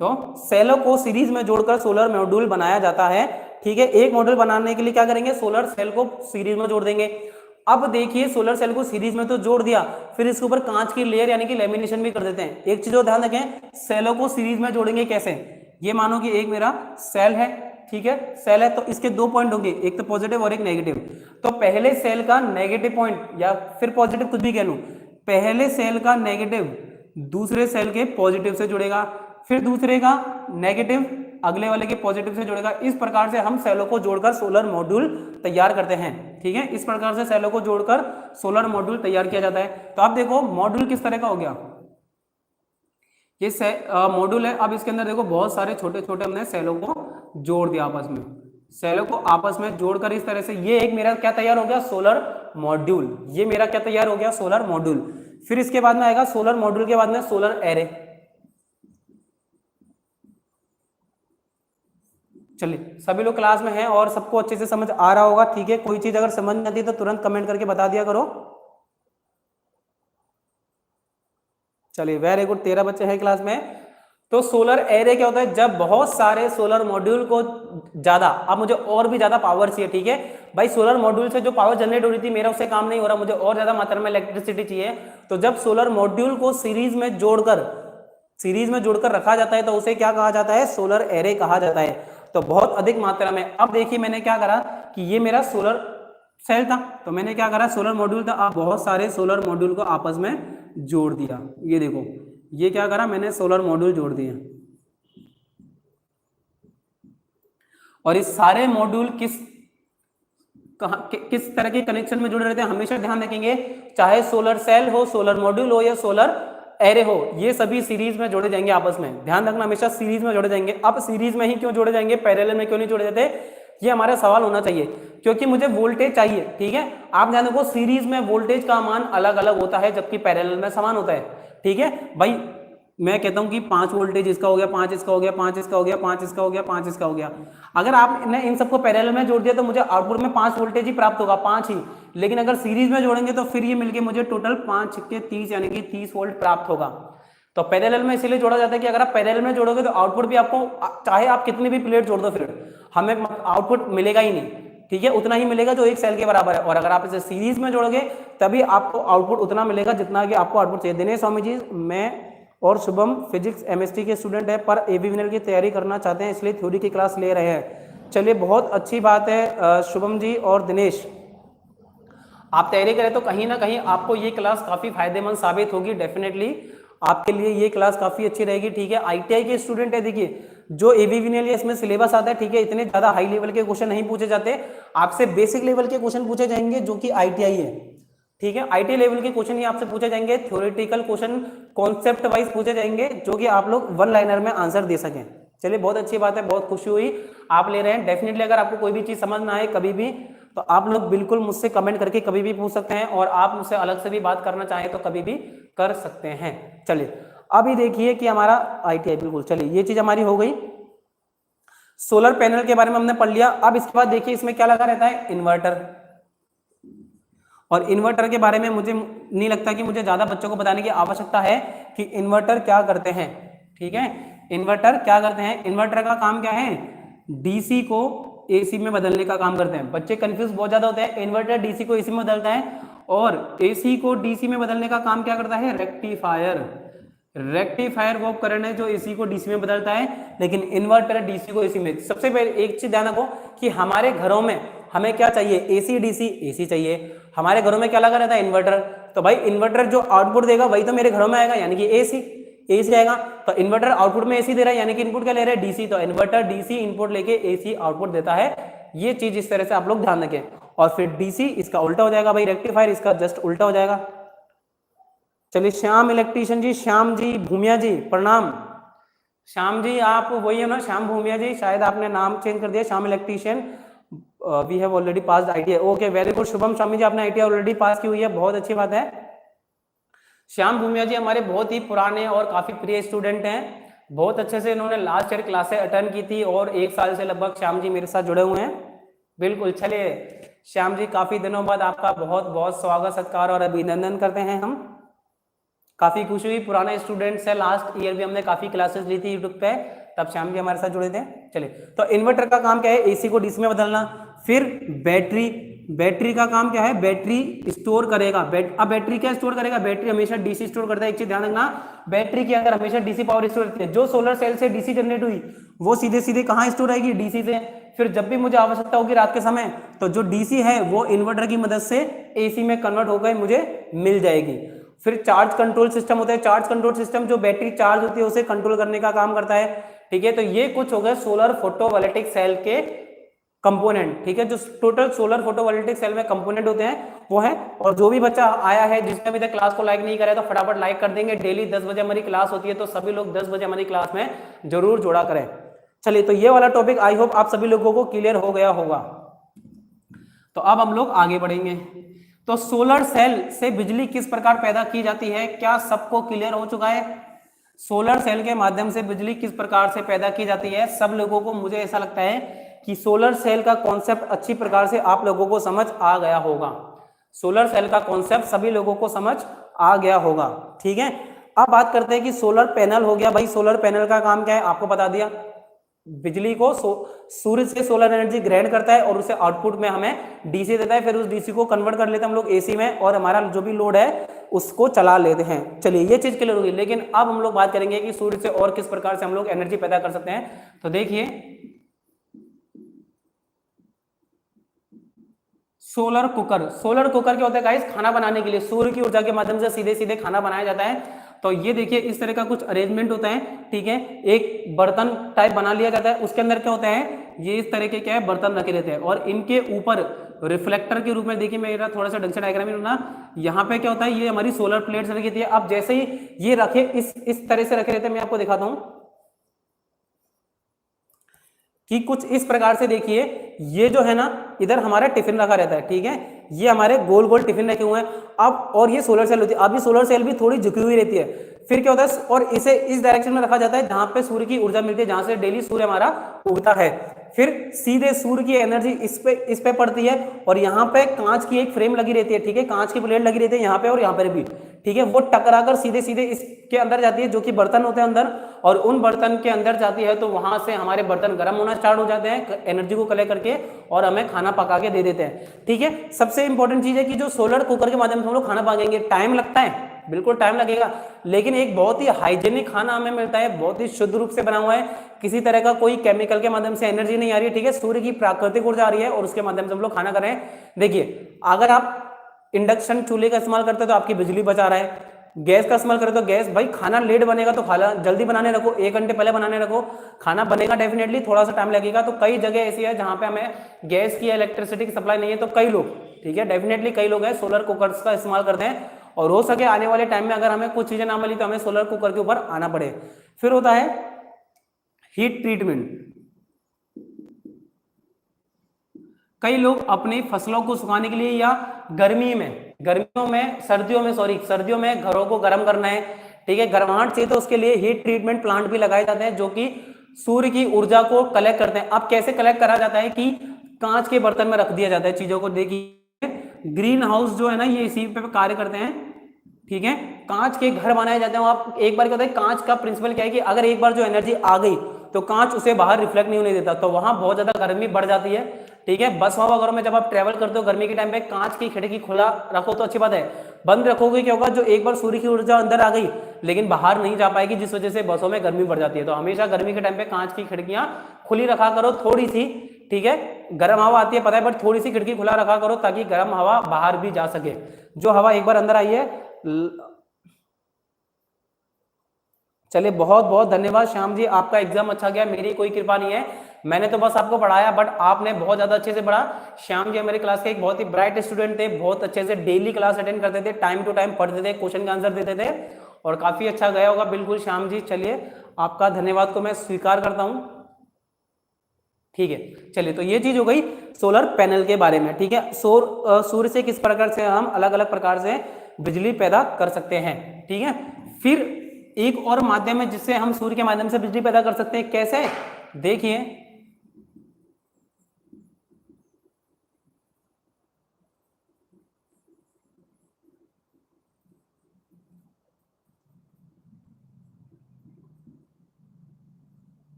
तो सेलों को सीरीज में जोड़कर सोलर मॉड्यूल बनाया जाता है, ठीक है। एक मॉड्यूल बनाने के लिए क्या करेंगे, सोलर सेल को सीरीज में जोड़ देंगे। अब देखिए, सोलर सेल को सीरीज में तो जोड़ दिया, फिर इसके ऊपर कांच की लेयर यानी कि लेमिनेशन भी कर देते हैं। एक चीज और ध्यान रखें, सेलों को सीरीज में जोड़ेंगे कैसे, ये मानो कि एक मेरा सेल है, ठीक है, सेल है, तो इसके दो पॉइंट होंगे, एक तो पॉजिटिव और एक नेगेटिव। तो पहले सेल का नेगेटिव पॉइंट या फिर पॉजिटिव, कुछ भी कह लूं, पहले सेल का नेगेटिव दूसरे सेल के पॉजिटिव से जुड़ेगा, फिर दूसरे का नेगेटिव अगले वाले के पॉजिटिव से जुड़ेगा। इस प्रकार से हम सेलों को जोड़कर सोलर मॉड्यूल तैयार करते हैं, ठीक है। इस प्रकार से सेलों को जोड़कर सोलर मॉड्यूल तैयार किया जाता है। तो आप देखो, मॉड्यूल किस तरह का हो गया, ये मॉड्यूल है। अब इसके अंदर देखो बहुत सारे छोटे छोटे हमने सेलों को जोड़ दिया आपस में, सेलों को आपस में जोड़कर इस तरह से ये एक मेरा क्या तैयार हो गया, सोलर मॉड्यूल। ये मेरा क्या तैयार हो गया, सोलर मॉड्यूल। फिर इसके बाद में आएगा सोलर मॉड्यूल के बाद में सोलर एरे। चलिए, सभी लोग क्लास में हैं और सबको अच्छे से समझ आ रहा होगा, ठीक है। कोई चीज अगर समझ नहीं आती तो तुरंत कमेंट करके बता दिया करो। चलिए, वेरी गुड, 13 बच्चे हैं क्लास में। तो सोलर एरे क्या होता है, जब बहुत सारे सोलर मॉड्यूल को ज्यादा, अब मुझे और भी ज्यादा पावर चाहिए, ठीक है भाई। सोलर मॉड्यूल से जो पावर जनरेट हो रही थी मेरा उससे काम नहीं हो रहा, मुझे और ज्यादा मात्रा में इलेक्ट्रिसिटी चाहिए। तो जब सोलर मॉड्यूल को सीरीज में जोड़कर रखा जाता है तो उसे क्या कहा जाता है, सोलर एरे कहा जाता है। तो बहुत अधिक मात्रा में, अब देखिए मैंने क्या करा कि ये मेरा सोलर सेल था, तो मैंने क्या करा, सोलर मॉड्यूल था, अब बहुत सारे सोलर मॉड्यूल को आपस में जोड़ दिया। ये देखो, ये क्या करा, मैंने सोलर मॉड्यूल जोड़ दिए। और इस सारे मॉड्यूल किस तरह के कनेक्शन में जुड़े रहते हैं, हमेशा ध्यान रखेंगे, चाहे सोलर सेल हो, सोलर मॉड्यूल हो या सोलर एरे हो, ये सभी सीरीज में जोड़े जाएंगे आपस में। ध्यान रखना, हमेशा सीरीज में जोड़े जाएंगे। अब सीरीज में ही क्यों जोड़े जाएंगे, पैरेलल में क्यों नहीं जोड़े जाते, ये हमारा सवाल होना चाहिए, क्योंकि मुझे वोल्टेज चाहिए। ठीक है, आप ध्यान रखो, सीरीज में वोल्टेज का मान अलग अलग होता है, जबकि पैरेलल में समान होता है। ठीक है भाई, मैं कहता हूं कि 5 वोल्टेज इसका हो गया, 5 इसका हो गया, 5 इसका हो गया, 5 इसका हो गया, 5 इसका हो गया। अगर आपने इन सबको पैरेलल में जोड़ दिया तो मुझे आउटपुट में 5 वोल्टेज ही प्राप्त होगा, 5 ही। लेकिन अगर सीरीज में जोड़ेंगे तो फिर ये मिलके मुझे टोटल 5 के 30 यानी कि 30 वोल्ट प्राप्त होगा। तो पैरेलल में इसलिए जोड़ा जाता है कि अगर आप पैरेलल में जोड़ोगे तो आउटपुट भी आपको, चाहे आप कितनी भी प्लेट जोड़ दो, फिर हमें आउटपुट मिलेगा ही नहीं। ठीक है, उतना ही मिलेगा जो एक सेल के बराबर है। और अगर आप इसे सीरीज में जोड़ोगे तभी आपको आउटपुट उतना मिलेगा जितना कि आपको आउटपुट चाहिए। दिनेश स्वामी जी, मैं और शुभम फिजिक्स एमएसटी के स्टूडेंट है, पर एबीवीएनएल की तैयारी करना चाहते हैं, इसलिए थ्योरी की क्लास ले रहे हैं। चलिए, बहुत अच्छी बात है शुभम जी और दिनेश, आप तैयारी करें तो कहीं ना कहीं आपको ये क्लास काफी फायदेमंद साबित होगी। डेफिनेटली आपके लिए ये क्लास काफी अच्छी रहेगी। ठीक है, आईटीआई के स्टूडेंट है, देखिए जो एबीवीएनएल इसमें सिलेबस आता है, ठीक है, इतने ज्यादा हाई लेवल के क्वेश्चन नहीं पूछे जाते, आपसे बेसिक लेवल के क्वेश्चन पूछे जाएंगे जो कि आईटीआई है। ठीक है, आईटी लेवल के क्वेश्चन ही आपसे पूछे जाएंगे, थ्योरेटिकल क्वेश्चन कॉन्सेप्ट वाइज पूछे जाएंगे, जो कि आप लोग वन लाइनर में आंसर दे सकें। चलिए, बहुत अच्छी बात है, बहुत खुशी हुई आप ले रहे हैं। डेफिनेटली अगर आपको कोई भी चीज समझ ना आए कभी भी, तो आप लोग बिल्कुल मुझसे कमेंट करके कभी भी पूछ सकते हैं, और आप मुझसे अलग से भी बात करना चाहें तो कभी भी कर सकते हैं। चलिए, अभी देखिए कि हमारा आईटीआई, बिल्कुल, चलिए ये चीज हमारी हो गई। सोलर पैनल के बारे में हमने पढ़ लिया। अब इसके बाद देखिए इसमें क्या लगा रहता है, इन्वर्टर। और इन्वर्टर के बारे में मुझे नहीं लगता कि मुझे ज्यादा बच्चों को बताने की आवश्यकता है कि इन्वर्टर क्या करते हैं। ठीक है, इन्वर्टर क्या करते हैं, इन्वर्टर का काम क्या है, डीसी को एसी में बदलने का काम करते हैं। बच्चे कंफ्यूज बहुत ज्यादा होते हैं, इन्वर्टर डीसी को एसी में बदलता है, और एसी को डीसी में बदलने का काम क्या करता है, रेक्टिफायर। रेक्टिफायर वो उपकरण है जो एसी को डीसी में बदलता है, लेकिन इन्वर्टर डीसी को एसी में। सबसे पहले एक चीज ध्यान रखो कि हमारे घरों में हमें क्या चाहिए, एसी डीसी, एसी चाहिए। हमारे घरों में क्या लगा रहता है, इन्वर्टर। तो भाई इन्वर्टर जो आउटपुट देगा वही तो मेरे घरों में आएगा, यानी कि एसी आएगा। तो इन्वर्टर आउटपुट में एसी दे रहा है, यानी कि इनपुट क्या ले रहा है, डीसी। तो इन्वर्टर डीसी इनपुट लेके एसी आउटपुट देता है। ये चीज इस तरह से आप लोग ध्यान रखें। और फिर डीसी इसका उल्टा हो जाएगा भाई, रेक्टिफायर इसका जस्ट उल्टा हो जाएगा। चलिए, श्याम इलेक्ट्रीशियन जी, श्याम जी भूमिया जी, प्रणाम। श्याम जी आप वही है ना, श्याम भूमिया जी, शायद आपने नाम चेंज कर दिया, Shyam electrician. We have already passed ITI, okay very good. Shubham Swami ji, आपने आईटीआई ऑलरेडी पास की हुई है, बहुत अच्छी बात है। श्याम भूमिया जी हमारे बहुत ही पुराने और काफी प्रिय स्टूडेंट हैं, बहुत अच्छे से इन्होंने लास्ट ईयर क्लासें अटेंड की थी, और 1 साल से लगभग श्याम जी मेरे साथ जुड़े हुए हैं। बिल्कुल, चलिए श्याम जी, काफी दिनों बाद आपका बहुत बहुत स्वागत सत्कार और अभिनंदन करते हैं हम। काफी खुशी हुई, पुराने स्टूडेंट्स है, लास्ट ईयर भी हमने काफी क्लासेस ली थी यूट्यूब पे, तब श्याम जी हमारे साथ जुड़े थे। चलिए, तो इन्वर्टर का काम क्या है, एसी को डीसी में बदलना। फिर बैटरी का काम क्या है, बैटरी स्टोर करेगा। अब बैटरी क्या स्टोर करेगा, बैटरी हमेशा डीसी स्टोर करता है। एक चीज ध्यान रखना, बैटरी के अंदर हमेशा डीसी पावर स्टोर रहती है। जो सोलर सेल से डीसी जनरेट हुई वो सीधे सीधे कहाँ स्टोर आएगी, डीसी से। फिर जब भी मुझे आवश्यकता होगी रात के समय, तो जो डीसी है वो इन्वर्टर की मदद से एसी में कन्वर्ट होकर मुझे मिल जाएगी। फिर चार्ज कंट्रोल सिस्टम होता है, चार्ज कंट्रोल सिस्टम जो बैटरी चार्ज होती है उसे कंट्रोल करने का काम करता है। ठीक है, तो ये कुछ हो गए सोलर फोटोवोल्टिक सेल के कंपोनेंट। ठीक है, जो टोटल सोलर फोटोवोल्टिक सेल में कंपोनेंट होते हैं वो है। और जो भी बच्चा आया है जिसने अभी तक क्लास को लाइक नहीं करा है तो फटाफट लाइक कर देंगे। डेली 10 बजे हमारी क्लास होती है, तो सभी लोग 10 बजे हमारी क्लास में जरूर जोड़ा करें। चलिए, तो ये वाला टॉपिक आई होप आप सभी लोगों को क्लियर हो गया होगा। तो अब हम लोग आगे बढ़ेंगे। तो सोलर सेल से बिजली किस प्रकार पैदा की जाती है, क्या सबको क्लियर हो चुका है? सोलर सेल के माध्यम से बिजली किस प्रकार से पैदा की जाती है, सब लोगों को, मुझे ऐसा लगता है कि सोलर सेल का कॉन्सेप्ट अच्छी प्रकार से आप लोगों को समझ आ गया होगा। सोलर सेल का कॉन्सेप्ट सभी लोगों को समझ आ गया होगा। ठीक है, अब बात करते हैं कि सोलर पैनल हो गया। भाई सोलर पैनल का काम क्या है, आपको बता दिया। बिजली को सूर्य से सोलर एनर्जी ग्रहण करता है और उसे आउटपुट में हमें डीसी देता है। फिर उस डीसी को कन्वर्ट कर लेते हैं हम लोग एसी में, और हमारा जो भी लोड है उसको चला लेते हैं। चलिए, ये चीज क्लियर होगी। लेकिन अब हम लोग बात करेंगे कि सूर्य से और किस प्रकार से हम लोग एनर्जी पैदा कर सकते हैं। तो देखिए, सोलर कुकर क्या होता है गाइस, खाना बनाने के लिए सूर्य की ऊर्जा के माध्यम से सीधे सीधे खाना बनाया जाता है। तो ये देखिए इस तरह का कुछ अरेंजमेंट होता है। ठीक है, एक बर्तन टाइप बना लिया जाता है, उसके अंदर क्या होता है, ये इस तरह के क्या है बर्तन रखे रहते हैं, और इनके ऊपर रिफ्लेक्टर के रूप में। देखिए मेरा थोड़ा सा ढंग से डायग्राम ना, यहाँ पे क्या होता है, ये हमारी सोलर प्लेट्स रखी थी। अब जैसे ही ये रखे इस तरह से रखे रहते हैं, मैं आपको दिखाता हूं कि कुछ इस प्रकार से। देखिए ये जो है ना, इधर हमारा टिफिन रखा रहता है, ठीक है, ये हमारे गोल गोल टिफिन रखे हुए हैं। अब और ये सोलर सेल होती है। अब ये सोलर सेल भी थोड़ी झुकी हुई रहती है। फिर क्या होता है, और इसे इस डायरेक्शन में रखा जाता है जहां पे सूर्य की ऊर्जा मिलती है, जहां से डेली सूर्य हमारा उगता है। फिर सीधे सूर्य की एनर्जी इस पे पड़ती है, और यहाँ पे कांच की एक फ्रेम लगी रहती है, ठीक है, कांच की प्लेट लगी रहती है यहाँ पे और यहाँ पर भी, ठीक है, वो टकराकर सीधे सीधे इसके अंदर जाती है, जो कि बर्तन होते हैं अंदर, और उन बर्तन के अंदर जाती है। तो वहां से हमारे बर्तन गर्म होना स्टार्ट हो जाते हैं एनर्जी को कलेक्ट करके, और हमें खाना पका के दे देते हैं, ठीक है। सबसे इंपॉर्टेंट चीज है कि जो सोलर कुकर के माध्यम से हम लोग खाना पकाएंगे, टाइम लगता है, बिल्कुल टाइम लगेगा, लेकिन एक बहुत ही हाइजेनिक खाना हमें मिलता है, बहुत ही शुद्ध रूप से बना हुआ है, किसी तरह का कोई केमिकल के माध्यम से एनर्जी नहीं आ रही है, ठीक है, सूर्य की प्राकृतिक ऊर्जा आ रही है, और उसके माध्यम से हम लोग खाना कर रहे हैं। देखिए अगर आप इंडक्शन चूल्हे का इस्तेमाल करते हैं तो आपकी बिजली बचा रहा है, गैस का इस्तेमाल करें तो गैस, भाई खाना लेट बनेगा तो खाना जल्दी बनाने रखो, 1 घंटे पहले बनाने रखो, खाना बनेगा डेफिनेटली, थोड़ा सा टाइम लगेगा। तो कई जगह ऐसी है जहां पे हमें गैस की इलेक्ट्रिसिटी की सप्लाई नहीं है, तो कई लोग, ठीक है, डेफिनेटली कई लोग हैं सोलर कुकर्स का इस्तेमाल करते हैं, और हो सके आने वाले टाइम में अगर हमें कुछ चीजें ना मिली तो हमें सोलर कुकर के ऊपर आना पड़े। फिर होता है हीट ट्रीटमेंट। कई लोग अपनी फसलों को सुखाने के लिए या सर्दियों में घरों को गर्म करना है, ठीक है, गर्माहट चाहिए, तो उसके लिए हीट ट्रीटमेंट प्लांट भी लगाए जाते हैं, जो कि सूर्य की ऊर्जा को कलेक्ट करते हैं। अब कैसे कलेक्ट करा जाता है कि कांच के बर्तन में रख दिया जाता है चीजों को। देखिए ग्रीन हाउस जो है ना, ये इसी पे कार्य करते हैं, ठीक है, कांच के घर बनाए जाते हैं। आप एक बार क्या होता है, कांच का प्रिंसिपल क्या है कि अगर एक बार जो एनर्जी आ गई तो कांच उसे बाहर रिफ्लेक्ट नहीं होने देता, तो वहां बहुत ज्यादा गर्मी बढ़ जाती है, ठीक है। बस वगैरह में जब आप ट्रेवल करते हो गर्मी के टाइम पे, कांच की खिड़की खुला रखो तो अच्छी बात है, बंद रखोगे क्या होगा, जो एक बार सूर्य की ऊर्जा अंदर आ गई लेकिन बाहर नहीं जा पाएगी, जिस वजह से बसों में गर्मी बढ़ जाती है। तो हमेशा गर्मी के टाइम पे कांच की खिड़कियां खुली रखा करो, थोड़ी सी, ठीक है, गर्म हवा आती है पता है, बट थोड़ी सी खिड़की खुला रखा करो ताकि गर्म हवा बाहर भी जा सके। जो हवा एक बार अंदर आई है, चलिए बहुत बहुत धन्यवाद श्याम जी, आपका एग्जाम अच्छा गया, मेरी कोई कृपा नहीं है, मैंने तो बस आपको पढ़ाया, बट आपने बहुत ज्यादा अच्छे से पढ़ा। श्याम जी मेरे क्लास के एक बहुत ही ब्राइट स्टूडेंट थे, बहुत अच्छे से डेली क्लास अटेंड करते थे, टाइम टू टाइम पढ़ते थे, क्वेश्चन का आंसर देते थे, और काफी अच्छा गया होगा। बिल्कुल श्याम जी, चलिए आपका धन्यवाद को मैं स्वीकार करता हूं, ठीक है। चलिए तो ये चीज हो गई सोलर पैनल के बारे में, ठीक है। सूर्य से किस प्रकार से हम अलग अलग प्रकार से बिजली पैदा कर सकते हैं, ठीक है। फिर एक और माध्यम है जिससे हम सूर्य के माध्यम से बिजली पैदा कर सकते हैं, कैसे, देखिए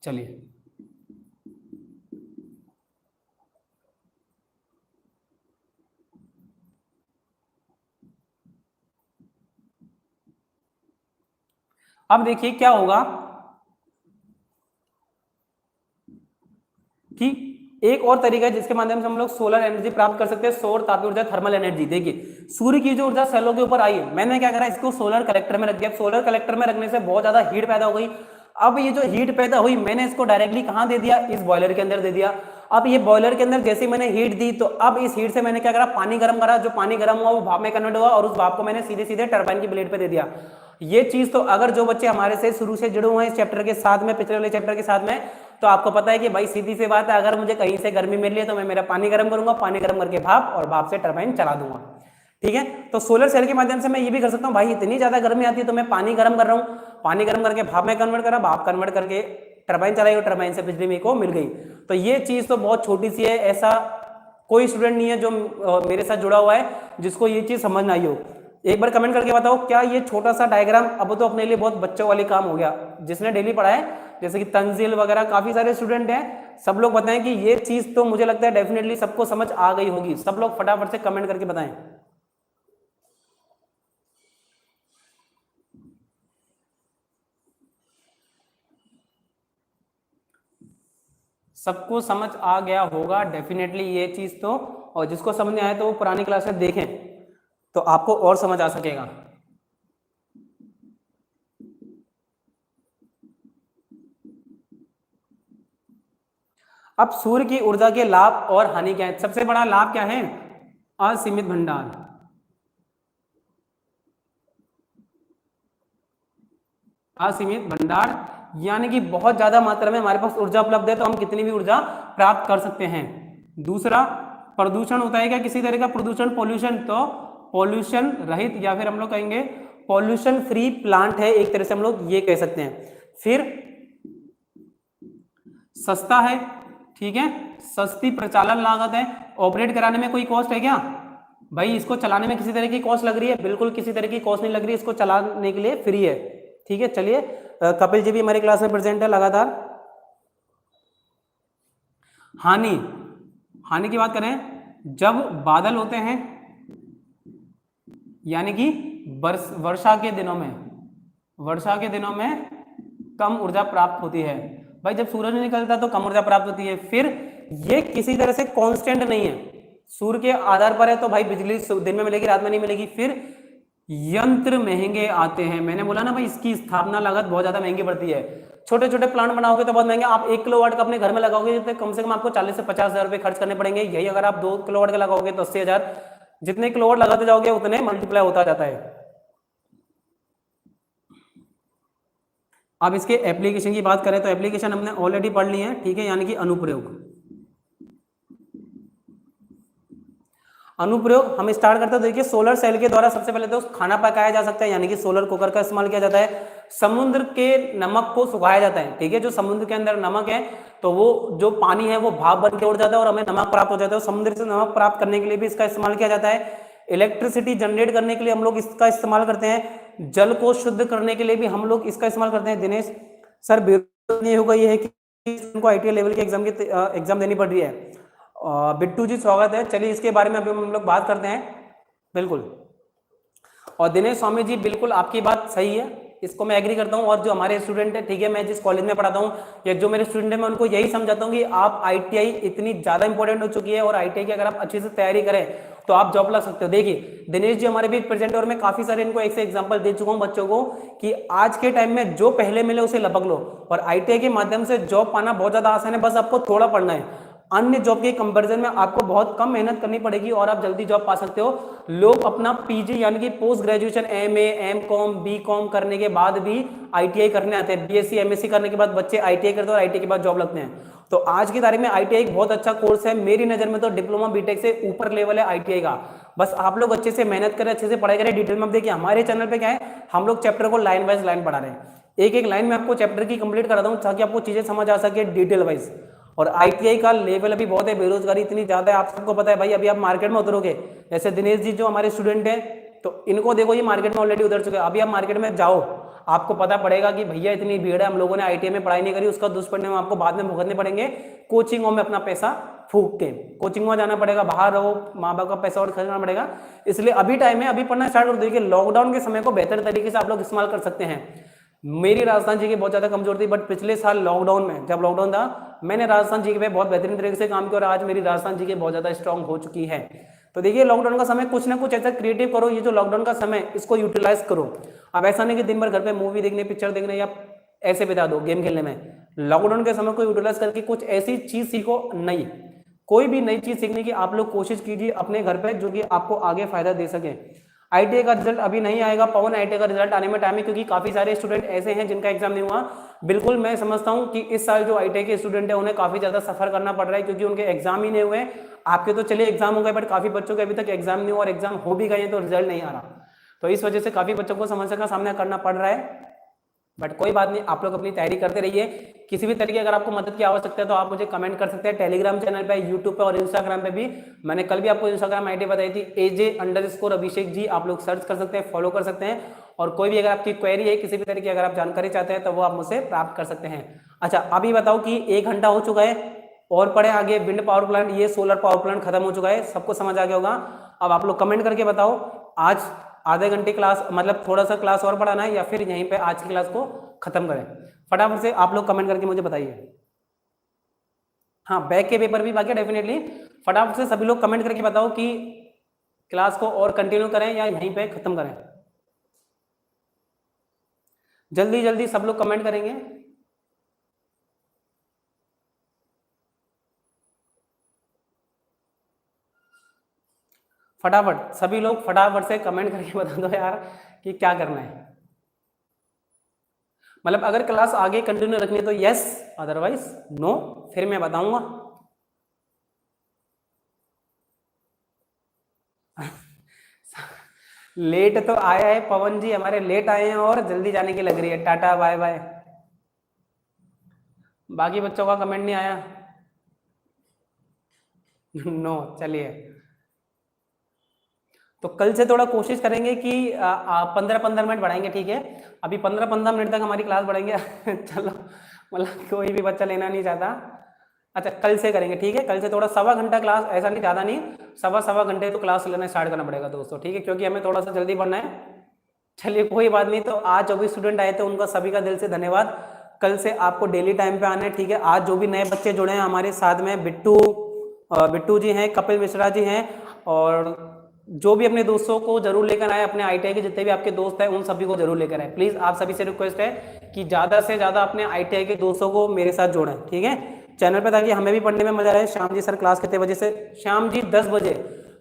चलिए अब देखिए क्या होगा कि एक और तरीका है जिसके माध्यम से हम लोग सोलर एनर्जी प्राप्त कर सकते हैं, सौर तापीय ऊर्जा, थर्मल एनर्जी। देखिए सूर्य की जो ऊर्जा सेलों के ऊपर आई है, मैंने क्या करा, इसको सोलर कलेक्टर में रख दिया। सोलर कलेक्टर में रखने से बहुत ज्यादा हीट पैदा हो गई। अब ये जो हीट पैदा हुई, मैंने इसको डायरेक्टली कहां दे दिया, इस बॉयलर के अंदर दे दिया। अब ये बॉयलर के अंदर जैसे मैंने हीट दी, तो अब इस हीट से मैंने क्या करा, पानी गर्म करा, जो पानी गर्म हुआ वो भाप में कन्वर्ट हुआ, और उस भाप को मैंने सीधे सीधे टरबाइन की ब्लेड पे दे दिया। ये चीज तो अगर जो बच्चे हमारे से शुरू से जुड़े हुए हैं इस चैप्टर के साथ में, पिछले वाले चैप्टर के साथ में, तो आपको पता है कि भाई सीधी सी बात है, अगर मुझे कहीं से गर्मी मिल रही है तो मैं मेरा पानी गर्म करूंगा, पानी गर्म करके भाप, और भाप से टरबाइन चला दूंगा, ठीक है। तो सोलर सेल के माध्यम से मैं ये भी कर सकता हूँ, भाई इतनी ज्यादा गर्मी आती है तो मैं पानी गर्म कर रहा हूँ, पानी गर्म करके भाप में कन्वर्ट करा, भाप कन्वर्ट करके टरबाइन चलाई, और टरबाइन से बिजली मेरे को मिल गई। तो ये चीज तो बहुत छोटी सी है, ऐसा कोई स्टूडेंट नहीं है जो मेरे साथ जुड़ा हुआ है जिसको ये चीज समझ ना आई हो। एक बार कमेंट करके बताओ, क्या ये छोटा सा डायग्राम अब तो अपने लिए बहुत बच्चों वाली काम हो गया, जिसने डेली पढ़ा है, जैसे कि तंजील वगैरह काफी सारे स्टूडेंट हैं, सब लोग बताएं कि ये चीज तो मुझे लगता है डेफिनेटली सबको समझ आ गई होगी। सब लोग फटाफट से कमेंट करके बताएं। सबको समझ आ गया होगा डेफिनेटली ये चीज तो, और जिसको समझ नहीं आया तो वो पुरानी क्लासेस देखें तो आपको और समझ आ सकेगा। अब सूर्य की ऊर्जा के लाभ और हानि क्या है? सबसे बड़ा लाभ क्या है? असीमित भंडार। असीमित भंडार यानी कि बहुत ज्यादा मात्रा में हमारे पास ऊर्जा उपलब्ध है तो हम कितनी भी ऊर्जा प्राप्त कर सकते हैं। दूसरा, प्रदूषण होता है क्या किसी तरह का प्रदूषण, पोल्यूशन? तो पोल्यूशन रहित या फिर हम लोग कहेंगे पोल्यूशन फ्री प्लांट है, एक तरह से हम लोग ये कह सकते हैं। फिर सस्ता है, ठीक है, सस्ती प्रचालन लागत है। ऑपरेट कराने में कोई कॉस्ट है क्या भाई? इसको चलाने में किसी तरह की कॉस्ट लग रही है? बिल्कुल किसी तरह की कॉस्ट नहीं लग रही है, इसको चलाने के लिए फ्री है, ठीक है। चलिए, कपिल जी भी हमारी क्लास में प्रेजेंट है लगातार। हानि, हानि की बात करें, जब बादल होते हैं यानी कि वर्षा के दिनों में, वर्षा के दिनों में कम ऊर्जा प्राप्त होती है। भाई जब सूरज नहीं निकलता तो कम ऊर्जा प्राप्त होती है। फिर ये किसी तरह से कांस्टेंट नहीं है, सूर्य के आधार पर है, तो भाई बिजली दिन में मिलेगी रात में नहीं मिलेगी। फिर यंत्र महंगे आते हैं, मैंने बोला ना भाई इसकी स्थापना लागत बहुत ज्यादा महंगी पड़ती है। छोटे छोटे प्लांट बनाओगे तो बहुत महंगे, आप 1 किलोवाट का अपने घर में लगाओगे तो कम से कम आपको 40 से 50 हजार रुपए खर्च करने पड़ेंगे। यही अगर आप 2 किलोवाट का लगाओगे तो 80,000। जितने किलोवाट लगाते जाओगे उतने मल्टीप्लाई होता जाता है। अब इसके एप्लीकेशन की बात करें तो एप्लीकेशन हमने ऑलरेडी पढ़ ली है, ठीक है, यानी कि अनुप्रयोग। अनुप्रयोग हम स्टार्ट करते हैं, देखिए सोलर सेल के द्वारा सबसे पहले तो खाना पकाया जा सकता है, यानी कि सोलर कुकर का इस्तेमाल किया जाता है। समुद्र के नमक को सुखाया जाता है, ठीक है, जो समुद्र के अंदर नमक है तो वो जो पानी है वो भाप बन के उड़ जाता है और हमें नमक प्राप्त हो जाता है। समुद्र से नमक प्राप्त करने के लिए भी इसका इस्तेमाल किया जाता है। इलेक्ट्रिसिटी जनरेट करने के लिए हम लोग इसका इस्तेमाल करते हैं। जल को शुद्ध करने के लिए भी हम लोग इसका इस्तेमाल करते हैं। दिनेश सर ये होगा ये है कि उनको ITI लेवल के एग्जाम देनी पड़ रही है। बिट्टू जी स्वागत है। चलिए इसके बारे में अभी हम लोग बात करते हैं। बिल्कुल, और दिनेश स्वामी जी बिल्कुल आपकी बात सही है, इसको मैं एग्री करता हूं। और जो हमारे स्टूडेंट है, ठीक है, मैं जिस कॉलेज में पढ़ाता हूं या जो मेरे स्टूडेंट है मैं उनको यही समझाता हूं कि आप ITI इतनी ज्यादा इंपॉर्टेंट हो चुकी है और ITI की अगर आप अच्छे से तैयारी करें तो आप जॉब लग सकते हो। देखिए दिनेश जी हमारे भी प्रेजेंट है और मैं काफी सारे इनको एक से एग्जाम्पल दे चुका हूँ बच्चों को कि आज के टाइम में जो पहले मिले उसे लपक लो। और ITI के माध्यम से जॉब पाना बहुत ज्यादा आसान है, बस आपको थोड़ा पढ़ना है। अन्य जॉब के कंपैरिजन में आपको बहुत कम मेहनत करनी पड़ेगी और आप जल्दी जॉब पा सकते हो। लोग अपना PG यानी कि post graduation MA MCOM BCOM करने के बाद भी ITI करने आते हैं। BSc MSc करने के बाद बच्चे ITI करते हैं और ITI के बाद जॉब लगते हैं। तो आज की तारीख में ITI एक बहुत अच्छा कोर्स है, मेरी नजर में तो डिप्लोमा BTech से ऊपर लेवल है ITI का। बस आप लोग अच्छे से मेहनत करें, अच्छे से पढ़ाई करें। डिटेल में देखिए हमारे चैनल पे क्या है, हम लोग चैप्टर को लाइन वाइज लाइन पढ़ा रहे हैं, एक एक लाइन में आपको चैप्टर की कंप्लीट कराता हूँ ताकि आपको चीजें समझ आ सके डिटेल वाइज। और ITI का लेवल अभी बहुत है, बेरोजगारी इतनी ज्यादा है, आप सबको पता है भाई। अभी आप मार्केट में उतरोगे, जैसे दिनेश जी जो हमारे स्टूडेंट हैं तो इनको देखो ये मार्केट में ऑलरेडी उतर चुके हैं। अभी आप मार्केट में जाओ, आपको पता पड़ेगा कि भैया इतनी भीड़ है, हम लोगों ने ITI में पढ़ाई नहीं करी, उसका दुष्परिणाम आपको बाद में भुगतने पड़ेंगे। कोचिंगों में अपना पैसा फूक के कोचिंगों में जाना पड़ेगा, बाहर रहो, माँ बाप का पैसा और खर्चना पड़ेगा। इसलिए अभी टाइम है, अभी पढ़ना स्टार्ट कर दो। देखिए लॉकडाउन के समय को बेहतर तरीके से आप लोग इस्तेमाल कर सकते हैं। मेरी राजस्थान जी की बहुत ज्यादा कमजोर थी, बट पिछले साल लॉकडाउन में, जब लॉकडाउन था, मैंने राजस्थान जी के पे बहुत बेहतरीन तरीके से काम किया और आज मेरी राजस्थान जी के बहुत ज्यादा स्ट्रांग हो चुकी है। तो देखिए लॉकडाउन का समय कुछ ना कुछ ऐसा क्रिएटिव करो, ये जो लॉकडाउन का समय इसको यूटिलाइज करो। अब ऐसा नहीं कि दिन भर घर पे मूवी देखने, पिक्चर देखने या ऐसे बिता दो गेम खेलने में। लॉकडाउन के समय को यूटिलाइज करके कुछ ऐसी चीज सीखो, नई कोई भी नई चीज सीखने की आप लोग कोशिश कीजिए अपने घर पे, जो कि आपको आगे फायदा दे सके। ITI का रिजल्ट अभी नहीं आएगा पवन, ITI का रिजल्ट आने में टाइम है, क्योंकि काफी सारे स्टूडेंट ऐसे हैं जिनका एग्जाम नहीं हुआ। बिल्कुल मैं समझता हूं कि इस साल जो ITI के स्टूडेंट है उन्हें काफी ज्यादा सफर करना पड़ रहा है, क्योंकि उनके एग्जाम ही नहीं हुए। आपके तो चलिए एग्जाम हो गए, बट काफी बच्चों के अभी तक एग्जाम नहीं हुआ और एग्जाम हो भी गए हैं तो रिजल्ट नहीं आ रहा। तो इस वजह से काफी बच्चों को समस्या का सामना करना पड़ रहा है, बट कोई बात नहीं, आप लोग अपनी तैयारी करते रहिए। किसी भी तरीके अगर आपको मदद की आवश्यकता है तो आप मुझे कमेंट कर सकते हैं टेलीग्राम चैनल पे, यूट्यूब पे और इंस्टाग्राम पे भी। मैंने कल भी आपको इंस्टाग्राम ID बताई थी AJ_अभिषेक जी, आप लोग सर्च कर सकते हैं, फॉलो कर सकते हैं। और कोई भी अगर आपकी क्वेरी है, किसी भी तरीके अगर आप जानकारी चाहते हैं तो वो आप मुझसे प्राप्त कर सकते हैं। अच्छा अभी बताओ कि 1 घंटा हो चुका है और पढ़े आगे। विंड पावर प्लांट, ये सोलर पावर प्लांट खत्म हो चुका है, सबको समझ आ गया होगा। अब आप लोग कमेंट करके बताओ आज आधे घंटे क्लास, मतलब थोड़ा सा क्लास और पढ़ाना है या फिर यहीं पे आज की क्लास को खत्म करें। फटाफट से आप लोग कमेंट करके मुझे बताइए। हाँ बैक के पेपर भी बाकी डेफिनेटली, फटाफट से सभी लोग कमेंट करके बताओ कि क्लास को और कंटिन्यू करें या यहीं पे खत्म करें? जल्दी जल्दी सब लोग कमेंट करेंगे। फटाफट सभी लोग फटाफट से कमेंट करके बता दो यार कि क्या करना है। मतलब अगर क्लास आगे कंटिन्यू रखनी है तो यस, अदरवाइज नो, फिर मैं बताऊंगा। लेट तो आया है पवन जी, हमारे लेट आए हैं और जल्दी जाने की लग रही है। Tata bye bye. बाकी बच्चों का कमेंट नहीं आया। नो चलिए, तो कल से थोड़ा कोशिश करेंगे कि 15-15 मिनट बढ़ाएंगे, ठीक है? अभी 15-15 मिनट तक हमारी क्लास बढ़ाएंगे। चलो, मतलब कोई भी बच्चा लेना नहीं चाहता। अच्छा कल से करेंगे, ठीक है? कल से थोड़ा सवा घंटा क्लास, ऐसा नहीं, ज़्यादा नहीं, सवा घंटे तो क्लास लेना स्टार्ट करना पड़ेगा दोस्तों, ठीक है? क्योंकि हमें थोड़ा सा जल्दी बढ़ना है। चलिए कोई बात नहीं, तो आज जो भी स्टूडेंट आए थे उनका सभी का दिल से धन्यवाद। कल से आपको डेली टाइम पे आना है, ठीक है? आज जो भी नए बच्चे जुड़े हैं हमारे साथ में, बिट्टू जी हैं, कपिल मिश्रा जी हैं, और जो भी अपने दोस्तों को जरूर लेकर आए, अपने ITI के जितने भी आपके दोस्त हैं उन सभी को जरूर लेकर आए। प्लीज आप सभी से रिक्वेस्ट है कि ज्यादा से ज्यादा अपने ITI के दोस्तों को मेरे साथ जोड़ें, ठीक है? चैनल पे, ताकि हमें भी पढ़ने में मजा आए। श्याम जी सर क्लास कितने बजे से? श्याम जी 10 बजे,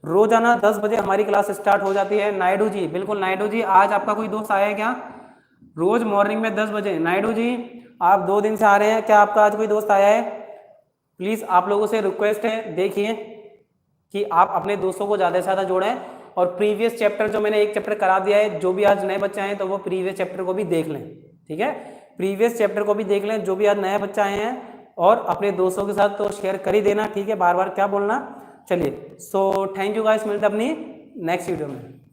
रोजाना 10 बजे हमारी क्लास स्टार्ट हो जाती है। नायडू जी, बिल्कुल नायडू जी, आज आपका कोई दोस्त आया है क्या? रोज मॉर्निंग में 10 बजे। नायडू जी आप 2 दिन से आ रहे हैं, क्या आपका आज कोई दोस्त आया है? प्लीज आप लोगों से रिक्वेस्ट है, देखिए कि आप अपने दोस्तों को ज़्यादा से ज़्यादा जोड़ें। और प्रीवियस चैप्टर जो मैंने एक चैप्टर करा दिया है, जो भी आज नए बच्चे आए हैं तो वो प्रीवियस चैप्टर को भी देख लें, ठीक है? प्रीवियस चैप्टर को भी देख लें जो भी आज नए बच्चे आए हैं, और अपने दोस्तों के साथ तो शेयर कर ही देना, ठीक है? बार बार क्या बोलना। चलिए, सो थैंक यू गाइस, मिलते हैं अपनी नेक्स्ट वीडियो में।